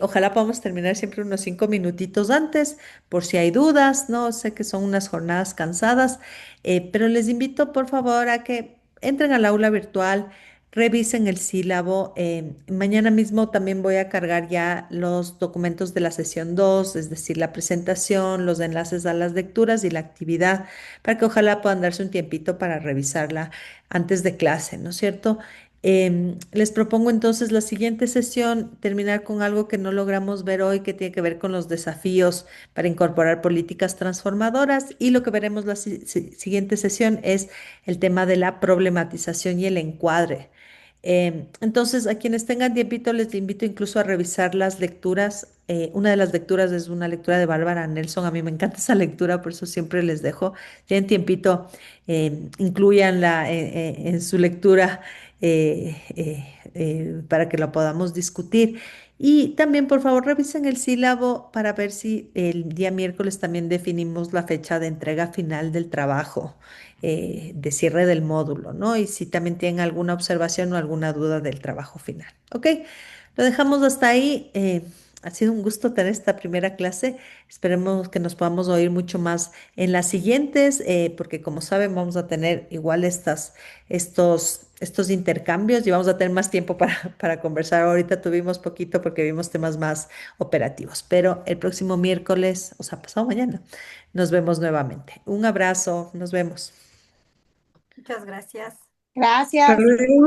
Ojalá podamos terminar siempre unos 5 minutitos antes, por si hay dudas, ¿no? Sé que son unas jornadas cansadas, pero les invito por favor a que entren al aula virtual, revisen el sílabo. Mañana mismo también voy a cargar ya los documentos de la sesión 2, es decir, la presentación, los enlaces a las lecturas y la actividad, para que ojalá puedan darse un tiempito para revisarla antes de clase, ¿no es cierto? Les propongo entonces la siguiente sesión, terminar con algo que no logramos ver hoy, que tiene que ver con los desafíos para incorporar políticas transformadoras. Y lo que veremos la siguiente sesión es el tema de la problematización y el encuadre. Entonces, a quienes tengan tiempito, les invito incluso a revisar las lecturas. Una de las lecturas es una lectura de Bárbara Nelson. A mí me encanta esa lectura, por eso siempre les dejo. Tienen tiempito, incluyanla en su lectura para que lo podamos discutir. Y también, por favor, revisen el sílabo para ver si el día miércoles también definimos la fecha de entrega final del trabajo, de cierre del módulo, ¿no? Y si también tienen alguna observación o alguna duda del trabajo final. ¿Ok? Lo dejamos hasta ahí. Ha sido un gusto tener esta primera clase. Esperemos que nos podamos oír mucho más en las siguientes, porque como saben, vamos a tener igual estos intercambios y vamos a tener más tiempo para conversar. Ahorita tuvimos poquito porque vimos temas más operativos, pero el próximo miércoles, o sea, pasado mañana, nos vemos nuevamente. Un abrazo, nos vemos. Muchas gracias. Hasta Gracias. luego.